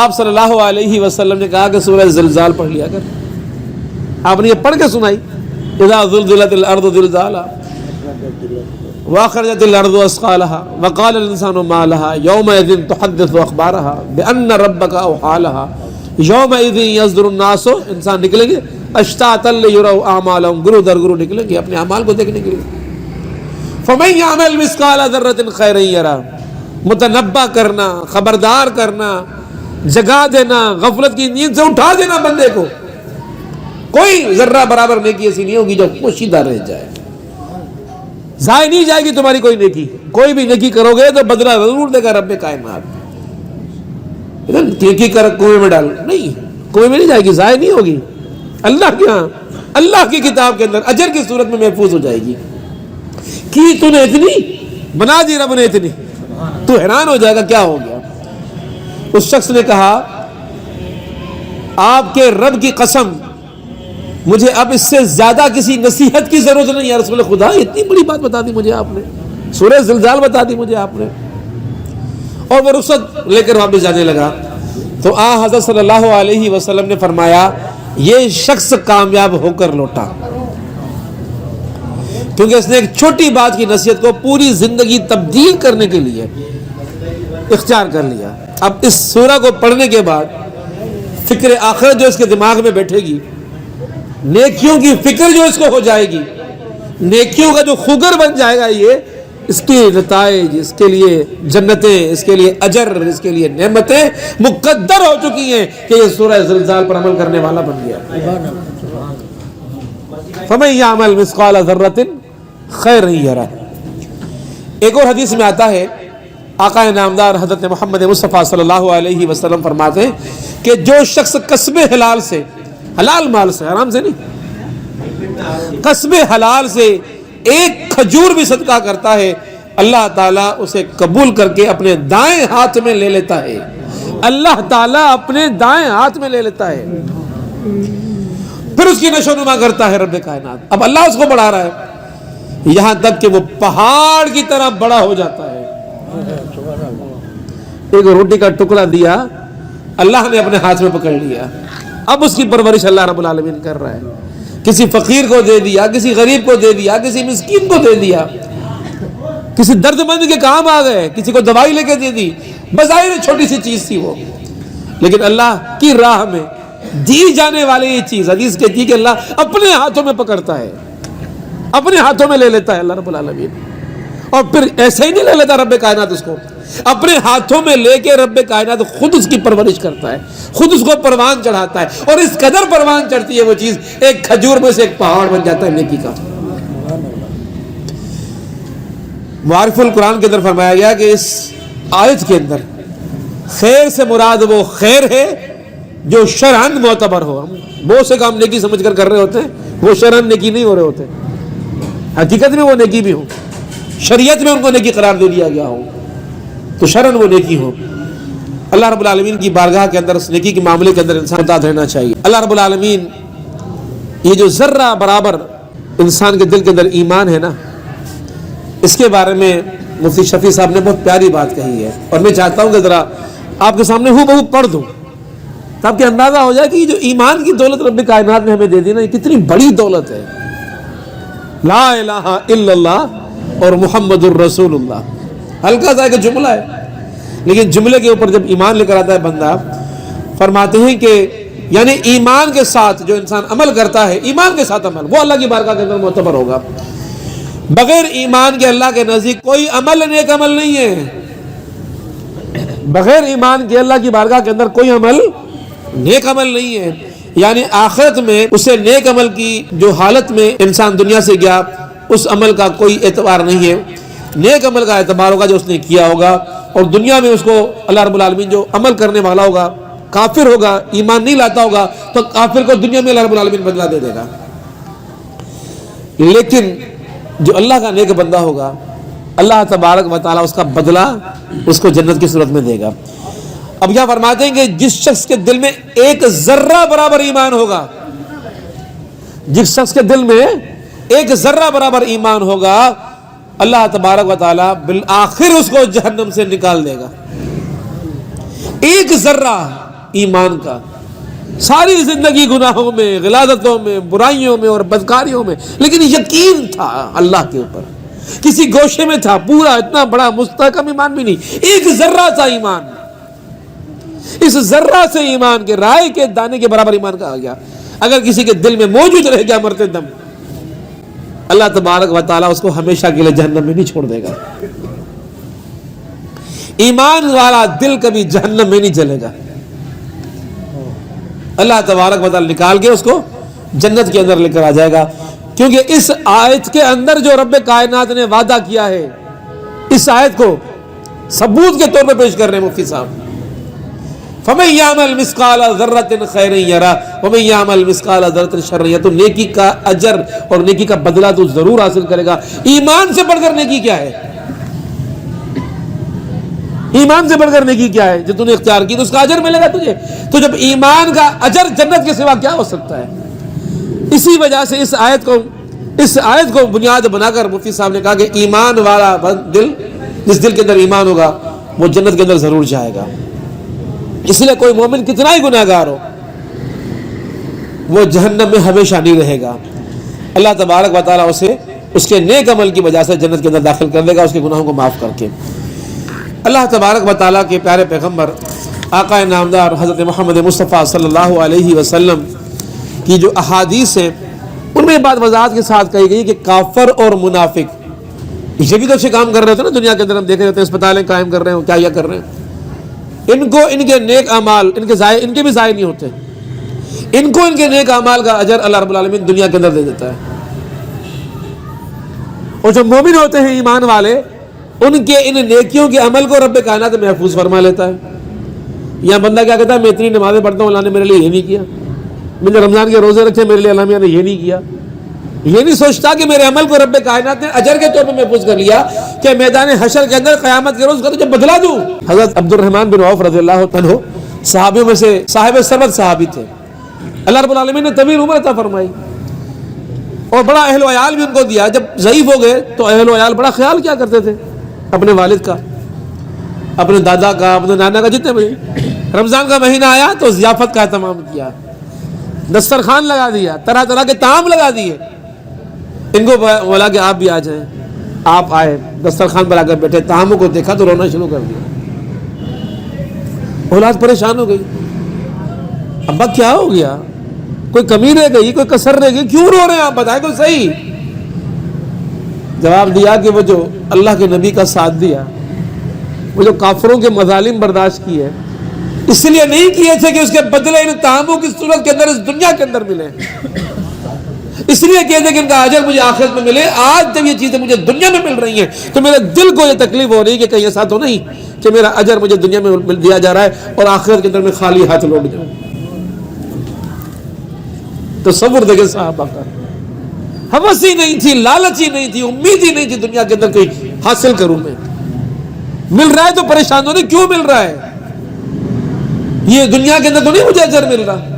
آپ صلی اللہ علیہ وسلم نے کہا کہ سورہ زلزال پڑھ لیا کر. آپ نے یہ پڑھ کے سنائی, اذا زلزلت الارض زلزالها واخرجت الارض اثقالها وقال الانسان ما لها يومئذ تحدث اخبارها بان ربك اوحى لها يومئذ يصدر الناس, انسان نکلیں گے اشتاتا ليروا اعمالهم, گرو در گرو نکلیں گے اپنے اعمال کو دیکھنے کے لیے. فمن يعمل مثقال ذرة خيرا يره, متنبہ کرنا, خبردار کرنا, جگا دینا, غفلت کی نیند سے اٹھا دینا بندے کو. کوئی ذرہ برابر نیکی ایسی نہیں ہوگی جو پوشیدہ رہ جائے, ضائع نہیں جائے گی تمہاری کوئی نیکی. کوئی بھی نیکی کرو گے تو بدلہ ضرور دے گا رب کائنات. نیکی کر کنویں میں ڈال, نہیں, کنویں میں نہیں جائے گی, ضائع نہیں ہوگی. اللہ کے ہاں اللہ کی کتاب کے اندر اجر کی صورت میں محفوظ ہو جائے گی. کی تو نے اتنی بنا دی رب نے اتنی, تو حیران ہو جائے گا کیا ہو گیا. اس شخص نے کہا آپ کے رب کی قسم مجھے اب اس سے زیادہ کسی نصیحت کی ضرورت نہیں یا رسول خدا, اتنی بڑی بات بتا دی مجھے آپ نے, سورہ زلزال بتا دی مجھے آپ نے. اور وہ رخصت لے کر واپس جانے لگا تو حضرت صلی اللہ علیہ وسلم نے فرمایا یہ شخص کامیاب ہو کر لوٹا, کیونکہ اس نے ایک چھوٹی بات کی نصیحت کو پوری زندگی تبدیل کرنے کے لیے اختیار کر لیا. اب اس سورہ کو پڑھنے کے بعد فکر آخرت جو اس کے دماغ میں بیٹھے گی, نیکیوں کی فکر جو اس کو ہو جائے گی, نیکیوں کا جو خوگر بن جائے گا, یہ اس کی نتائج, اس کے لیے جنتیں, اس کے لیے اجر, اس کے لیے نعمتیں مقدر ہو چکی ہیں کہ یہ سورہ زلزال پر عمل کرنے والا بن گیا. فَمَن يَعْمَلْ مِثْقَالَ ذَرَّةٍ خَيْرًا يَرَهُ. ایک اور حدیث میں آتا ہے آقا نامدار حضرت محمد مصطفیٰ صلی اللہ علیہ وسلم فرماتے ہیں کہ جو شخص کسب حلال سے, حلال مال سے, حرام سے نہیں, کسب حلال سے ایک کھجور بھی صدقہ کرتا ہے اللہ تعالیٰ اسے قبول کر کے اپنے دائیں ہاتھ میں لے لیتا ہے. اللہ تعالیٰ اپنے دائیں ہاتھ میں لے لیتا ہے, پھر اس کی نشو نما کرتا ہے رب کائنات. اب اللہ اس کو بڑھا رہا ہے یہاں تک کہ وہ پہاڑ کی طرح بڑا ہو جاتا ہے. ایک روٹی کا ٹکڑا دیا, اللہ نے اپنے ہاتھ میں پکڑ لیا, اب اس کی پرورش اللہ رب العالمین کر رہا ہے. کسی فقیر کو دے دیا, کسی غریب کو دے دیا, کسی مسکین کو دے دیا, کسی درد مند کے کام آ گئے, کسی کو دوائی لے کے دے دی. بظاہر چھوٹی سی چیز تھی وہ, لیکن اللہ کی راہ میں دی جانے والی یہ چیز حدیث کہتی ہے کہ اللہ اپنے ہاتھوں میں پکڑتا ہے, اپنے ہاتھوں میں لے لیتا ہے اللہ رب العالمین. اور پھر ایسے ہی نہیں لے لیتا رب کائنات اس کو, اپنے ہاتھوں میں لے کے رب کائنات خود اس کی پرورش کرتا ہے, خود اس کو پروان چڑھاتا ہے. اور اس قدر پروان چڑھتی ہے وہ چیز, ایک کھجور میں سے ایک پہاڑ بن جاتا ہے نیکی کا. معارف القرآن کے اندر فرمایا گیا کہ اس آیت کے اندر خیر سے مراد وہ خیر ہے جو شرعاً معتبر ہو. ہم بہت سے کام نیکی سمجھ کر رہے ہوتے ہیں, وہ شرعاً نیکی نہیں ہو رہے ہوتے, حقیقت میں وہ نیکی بھی ہو, شریعت میں ان کو نیکی قرار دے دیا گیا ہو تو شرعاً وہ نیکی ہو. اللہ رب العالمین کی بارگاہ کے اندر اس نیکی کے معاملے کے اندر انسان متعدد رہنا چاہیے. اللہ رب العالمین یہ جو ذرہ برابر انسان کے دل کے اندر ایمان ہے نا, اس کے بارے میں مفتی شفیع صاحب نے بہت پیاری بات کہی ہے, اور میں چاہتا ہوں کہ ذرا آپ کے سامنے ہو بہو پڑھ دوں تاکہ اندازہ ہو جائے کہ یہ جو ایمان کی دولت رب کائنات نے ہمیں دے دی نا, یہ کتنی بڑی دولت ہے. لا الہ الا اللہ اور محمد الرسول اللہ, ہلکا سا ایک جملہ ہے, لیکن جملے کے اوپر جب ایمان لے کر آتا ہے بندہ, فرماتے ہیں کہ یعنی ایمان کے ساتھ جو انسان عمل کرتا ہے, ایمان کے ساتھ عمل, وہ اللہ کی بارگاہ کے اندر معتبر ہوگا. بغیر ایمان کے اللہ کے نزدیک کوئی عمل نیک عمل نہیں ہے. بغیر ایمان کے اللہ کی بارگاہ کے اندر کوئی عمل نیک عمل نہیں ہے. یعنی آخرت میں اسے نیک عمل کی جو حالت میں انسان دنیا سے گیا اس عمل کا کوئی اعتبار نہیں ہے. نیک عمل کا اعتبار ہوگا جو اس نے کیا ہوگا، اور دنیا میں اس کو اللہ رب العالمین جو عمل کرنے والا ہوگا، کافر ہوگا، ایمان نہیں لاتا ہوگا، تو کافر کو دنیا میں اللہ رب العالمین بدلہ دے دے گا. لیکن جو اللہ کا نیک بندہ ہوگا اللہ تبارک و تعالیٰ اس کا بدلہ اس کو جنت کی صورت میں دے گا. اب یہاں فرماتے ہیں کہ جس شخص کے دل میں ایک ذرہ برابر ایمان ہوگا، جس شخص کے دل میں ایک ذرہ برابر ایمان ہوگا، اللہ تبارک و تعالیٰ بالآخر اس کو جہنم سے نکال دے گا. ایک ذرہ ایمان کا، ساری زندگی گناہوں میں، غلاظتوں میں، برائیوں میں اور بدکاریوں میں، لیکن یقین تھا اللہ کے اوپر، کسی گوشے میں تھا، پورا اتنا بڑا مستحکم ایمان بھی نہیں، ایک ذرہ تھا ایمان. اس ذرہ سے ایمان کے رائے کے دانے کے برابر ایمان کہا گیا اگر کسی کے دل میں موجود رہ گیا مرتے دم، اللہ تبارک و تعالیٰ اس کو ہمیشہ کے لیے جہنم میں نہیں چھوڑ دے گا. ایمان والا دل کبھی جہنم میں نہیں جلے گا، اللہ تبارک و تعالیٰ نکال کے اس کو جنت کے اندر لے کر آ جائے گا. کیونکہ اس آیت کے اندر جو رب کائنات نے وعدہ کیا ہے، اس آیت کو ثبوت کے طور پہ پیش کر رہے ہیں مفتی صاحب. فَمَن يَعْمَلْ مِثْقَالَ ذَرَّةٍ خَيْرًا يَرَهُ وَمَن يَعْمَلْ مِثْقَالَ ذَرَّةٍ شَرًّا يَرَهُ. تو نیکی کا اجر اور نیکی کا بدلہ تو ضرور حاصل کرے گا. ایمان سے بڑھ کر نیکی کیا ہے؟ ایمان سے بڑھ کر نیکی کیا ہے؟ جو تو نے اختیار کی تو اس کا اجر ملے گا تجھے. تو جب ایمان کا اجر جنت کے سوا کیا ہو سکتا ہے؟ اسی وجہ سے اس آیت کو بنیاد بنا کر مفتی صاحب نے کہا کہ ایمان والا دل، جس دل کے اندر ایمان ہوگا وہ جنت کے اندر ضرور جائے گا. اس لیے کوئی مومن کتنا ہی گناہ گار ہو وہ جہنم میں ہمیشہ نہیں رہے گا. اللہ تبارک و تعالیٰ اسے اس کے نیک عمل کی وجہ سے جنت کے اندر داخل کر دے گا، اس کے گناہوں کو معاف کر کے. اللہ تبارک و تعالیٰ کے پیارے پیغمبر آقا نامدار حضرت محمد مصطفیٰ صلی اللہ علیہ وسلم کی جو احادیث ہیں ان میں بات وضاحت کے ساتھ کہی گئی کہ کافر اور منافق یہ بھی تو اچھے کام کر رہے تھے نا دنیا کے اندر، ہم دیکھ رہے تھے اسپتالیں قائم کر رہے ہیں، کیا کر رہے ہیں. ان کو ان کے نیک اعمال ان کے بھی ضائع نہیں ہوتے، ان کو ان کے نیک اعمال کا اجر اللہ رب العالمین دنیا کے اندر دے دیتا ہے. اور جو مومن ہوتے ہیں ایمان والے، ان کے ان نیکیوں کے عمل کو رب کائنات محفوظ فرما لیتا ہے. یہاں بندہ کیا کہتا ہے میں اتنی نمازیں پڑھتا ہوں، اللہ نے میرے لیے یہ نہیں کیا، میں نے رمضان کے روزے رکھے میرے لیے اللہ میاں نے یہ نہیں کیا. یہ نہیں سوچتا کہ میرے عمل کو رب کائنات نے اجر کے طور پر محفوظ کر لیا کہ میدان حشر کے اندر قیامت کے روز کا تجھے بدلا دوں. حضرت عبد الرحمن بن عوف رضی اللہ عنہ صحابیوں میں سے صاحب ثروت صحابی تھے. اللہ رب العالمین نے طویل عمر عطا فرمائی اور بڑا اہل و عیال بھی ان کو دیا. جب ضعیف ہو گئے تو اہل و عیال بڑا خیال کیا کرتے تھے اپنے والد کا، اپنے دادا کا، اپنے نانا کا. جتنے بھی رمضان کا مہینہ آیا تو ضیافت کا اہتمام کیا، دسترخوان لگا دیا، طرح طرح کے طعام لگا دیے. ان کو بولا کہ آپ بھی آ جائیں. آپ آئے، دسترخوان پر آ کر بیٹھے، طعاموں کو دیکھا تو رونا شروع کر دیا. اولاد پریشان ہو گئی، ابا کیا ہو گیا؟ کوئی کمی رہ گئی، کوئی کسر رہ گئی، کیوں رو رہے ہیں آپ بتائیں تو صحیح. جواب دیا کہ وہ جو اللہ کے نبی کا ساتھ دیا، وہ جو کافروں کے مظالم برداشت کیے، اس لیے نہیں کیے تھے کہ اس کے بدلے ان طعاموں کی صورت کے اندر اس دنیا کے اندر ملے، اس لیے کہتے ہیں کہ ان کا اجر مجھے آخرت میں ملے. آج جب یہ چیزیں مجھے دنیا میں مل رہی ہیں تو میرے دل کو یہ تکلیف ہو رہی ہے کہ کہیں ایسا تو نہیں کہ میرا اجر مجھے دنیا میں دیا جا رہا ہے اور آخرت کے اندر میں خالی ہاتھ لوٹ جاؤں. تصور دیکھیں صحابہ کا، ہوس ہی نہیں تھی، لالچ ہی نہیں تھی، امید ہی نہیں تھی دنیا کے اندر کوئی حاصل کروں میں. مل رہا ہے تو پریشان ہونے کیوں مل رہا ہے؟ یہ دنیا کے اندر تو نہیں مجھے اجر مل رہا،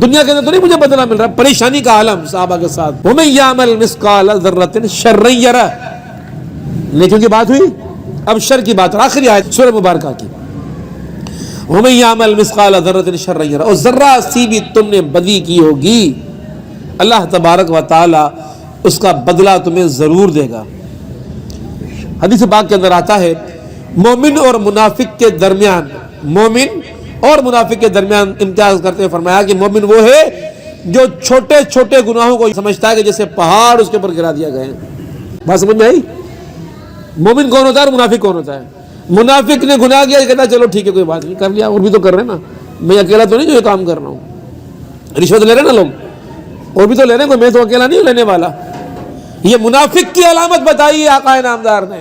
دنیا کے اندر تو نہیں مجھے بدلہ مل رہا. پریشانی کا عالم صحابہ کے ساتھ. وَمَن يَعْمَلْ مِثْقَالَ ذَرَّةٍ شَرًّا يَرَهُ. نیکیوں کی بات ہوئی، اب شر کی بات. آخری آیت سورہ مبارکہ کی. وَمَن يَعْمَلْ مِثْقَالَ ذَرَّةٍ شَرًّا يَرَهُ. اور ذرہ سی بھی تم نے بدی کی ہوگی، اللہ تبارک و تعالی اس کا بدلہ تمہیں ضرور دے گا. حدیث پاک کے اندر آتا ہے مومن اور منافق کے درمیان، مومن اور منافق کے درمیان امتیاز کرتے ہوئے فرمایا کہ مومن وہ ہے جو چھوٹے چھوٹے گناہوں کو سمجھتا ہے کہ جیسے پہاڑ اس کے اوپر گرا دیا گئے. بات سمجھ میں آئی؟ مومن کون ہوتا ہے اور منافق کون ہوتا ہے؟ منافق نے گناہ کیا، کہتا ہے چلو ٹھیک ہے کوئی بات نہیں، کر لیا، اور بھی تو کر رہے ہیں نا، میں اکیلا تو نہیں جو یہ کام کر رہا ہوں. رشوت لے رہے نا لوگ، اور بھی تو لے رہے ہیں، کوئی میں تو اکیلا نہیں ہوں لینے والا. یہ منافق کی علامت بتائی ہے آقا نامدار نے.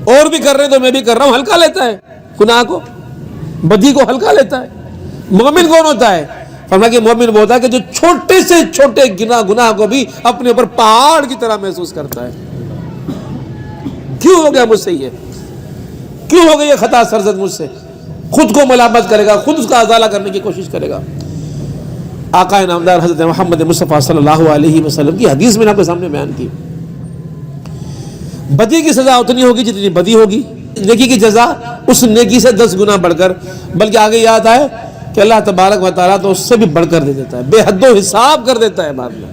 اور بھی کر رہے ہیں تو میں بھی کر رہا ہوں. ہلکا لیتا ہے گناہ کو، بدی کو ہلکا لیتا ہے. مومن کون ہوتا ہے؟ فرمایا کہ مومن وہ ہوتا ہے کہ جو چھوٹے سے چھوٹے گناہ کو بھی اپنے اوپر پہاڑ کی طرح محسوس کرتا ہے. کیوں ہو گیا مجھ سے یہ، کیوں ہو گئی یہ خطا سرزد مجھ سے؟ خود کو ملامت کرے گا، خود اس کا ازالہ کرنے کی کوشش کرے گا. آقا نامدار حضرت محمد مصطفیٰ صلی اللہ علیہ وسلم کی حدیث میں نے آپ کے سامنے بیان کی. بدی کی سزا اتنی ہوگی جتنی بدی ہوگی، نیکی کی جزا اس نیکی سے 10 گنا بڑھ کر، بلکہ آگے یہ آتا ہے کہ اللہ تبارک و تعالیٰ تو اس سے بھی بڑھ کر دے دیتا ہے، بے حد و حساب کر دیتا ہے. بعد میں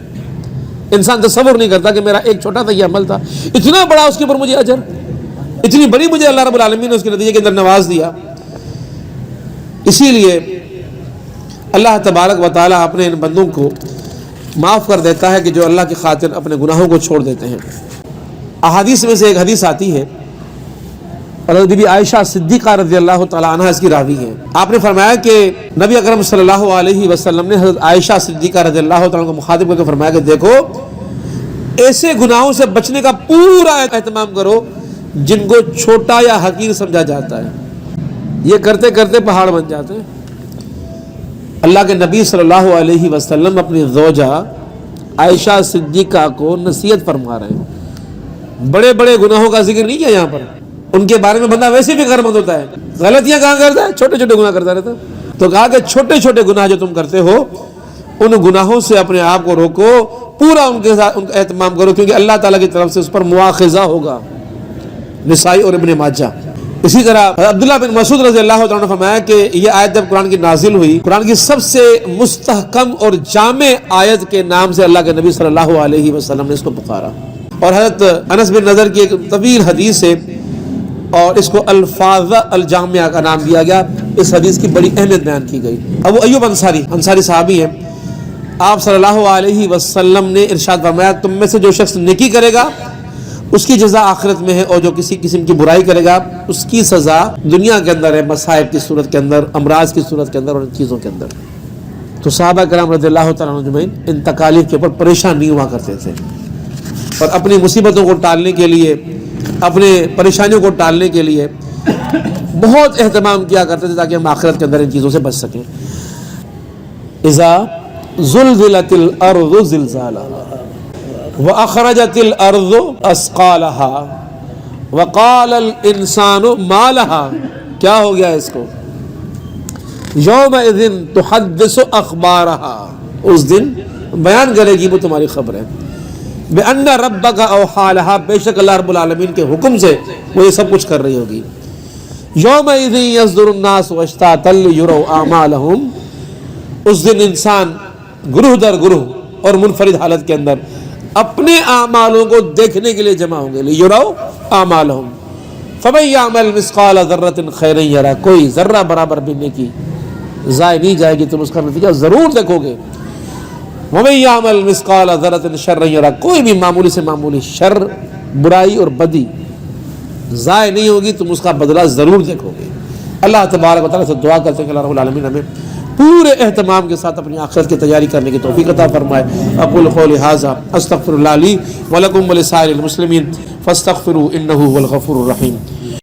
انسان تصور نہیں کرتا کہ میرا ایک چھوٹا سا یہ عمل تھا، اتنا بڑا اس کے اوپر مجھے اجر، اتنی بڑی مجھے اللہ رب العالمین نے اس کے نتیجے کے اندر نواز دیا. اسی لیے اللہ تبارک و تعالیٰ اپنے ان بندوں کو معاف کر دیتا ہے کہ جو اللہ کی خاطر اپنے گناہوں کو چھوڑ دیتے ہیں. احادیث میں سے ایک حدیث آتی ہے، اور بی بی عائشہ صدیقہ رضی اللہ تعالیٰ عنہ اس کی راوی ہے. آپ نے فرمایا کہ نبی اکرم صلی اللہ علیہ وسلم نے حضرت عائشہ صدیقہ رضی اللہ تعالیٰ کو مخاطب کر کے فرمایا کہ دیکھو، ایسے گناہوں سے بچنے کا پورا اہتمام کرو جن کو چھوٹا یا حقیر سمجھا جاتا ہے. یہ کرتے کرتے پہاڑ بن جاتے ہیں. اللہ کے نبی صلی اللہ علیہ وسلم اپنی زوجہ عائشہ صدیقہ کو نصیحت فرما رہے ہیں. بڑے بڑے گناہوں کا ذکر نہیں کیا یہاں پر، ان کے بارے میں بندہ ویسے بھی غرمند ہوتا ہے. غلطیاں کہاں کرتا ہے؟ چھوٹے چھوٹے گناہ کرتا رہتا ہے. تو کہا کہ چھوٹے چھوٹے گناہ جو تم کرتے ہو ان گناہوں سے اپنے آپ کو روکو، پورا ان کے ساتھ ان کا اہتمام کرو، کیونکہ اللہ تعالیٰ کی طرف سے اس پر مواخذہ ہوگا. نسائی اور ابن ماجہ. اسی طرح عبداللہ بن مسعود رضی اللہ عنہ نے فرمایا کہ یہ آیت جب قرآن کی نازل ہوئی، قرآن کی سب سے مستحکم اور جامع آیت کے نام سے اللہ کے نبی صلی اللہ علیہ وسلم نے اس کو پکارا. اور حضرت انس بن نضر کی ایک طویل حدیث ہے، اور اس کو الفاظ الجامعہ کا نام دیا گیا. اس حدیث کی بڑی اہمیت بیان کی گئی. ابو ایوب انصاری صحابی ہیں. آپ صلی اللہ علیہ وسلم نے ارشاد فرمایا تم میں سے جو شخص نیکی کرے گا اس کی جزا آخرت میں ہے، اور جو کسی قسم کی برائی کرے گا اس کی سزا دنیا کے اندر ہے، مصائب کی صورت کے اندر، امراض کی صورت کے اندر اور ان چیزوں کے اندر. تو صحابہ کرام رضی اللہ تعالیٰ عنہ اجمعین ان تکالیف کے اوپر پریشان نہیں ہوا کرتے تھے، اور اپنی مصیبتوں کو ٹالنے کے لیے، اپنے پریشانیوں کو ٹالنے کے لیے بہت اہتمام کیا کرتے تھے تاکہ ہم آخرت کے اندر ان چیزوں سے بچ سکیں. اذا زلزلت الارض زلزالها وَأَخْرَجَتِ الْأَرْضُ أَثْقَالَهَا وَقَالَ الْإِنسَانُ مَا لَهَا. کیا ہو گیا اس کو؟ يَوْمَئِذٍ تُحَدِّثُ أَخْبَارَهَا. اس دن بیان کرے گی وہ تمہاری خبریں. بِأَنَّ رَبَّكَ أَوْحَىٰ لَهَا. بے شک اللہ رب العالمین کے حکم سے وہ یہ سب کچھ کر رہی ہوگی. يَوْمَئِذٍ يَصْدُرُ النَّاسُ أَشْتَاتًا لِيُرَوْا أَعْمَالَهُمْ. اس دن انسان گروہ در گروہ اور منفرد حالت کے اندر اپنے اعمالوں کو دیکھنے کے لیے جمع ہوں گے. لِيُرَوْا أَعْمَالَهُمْ فَمَن يَعْمَلْ مِثْقَالَ ذَرَّةٍ خَيْرًا يَرَهُ. کوئی ذرہ برابر بھی نیکی ضائع نہیں جائے گی، تم اس کا نتیجہ ضرور دیکھو گے. وَمَن يَعْمَلْ مِثْقَالَ ذَرَّةٍ شَرًّا يَرَهُ. کوئی بھی معمولی سے معمولی شر، برائی اور بدی ضائع نہیں ہوگی، تم اس کا بدلہ ضرور دیکھو گے. اللہ تبارک و تعالیٰ سے دعا کرتے ہیں کہ اللہ رب العالمین ہمیں پورے اہتمام کے ساتھ اپنی آخرت کی تیاری کرنے کی توفیق عطا فرمائے. اقول قولی ھذا استغفر اللہ لی ولکم ولسائر المسلمین فاستغفروا انہ هو الغفور الرحیم.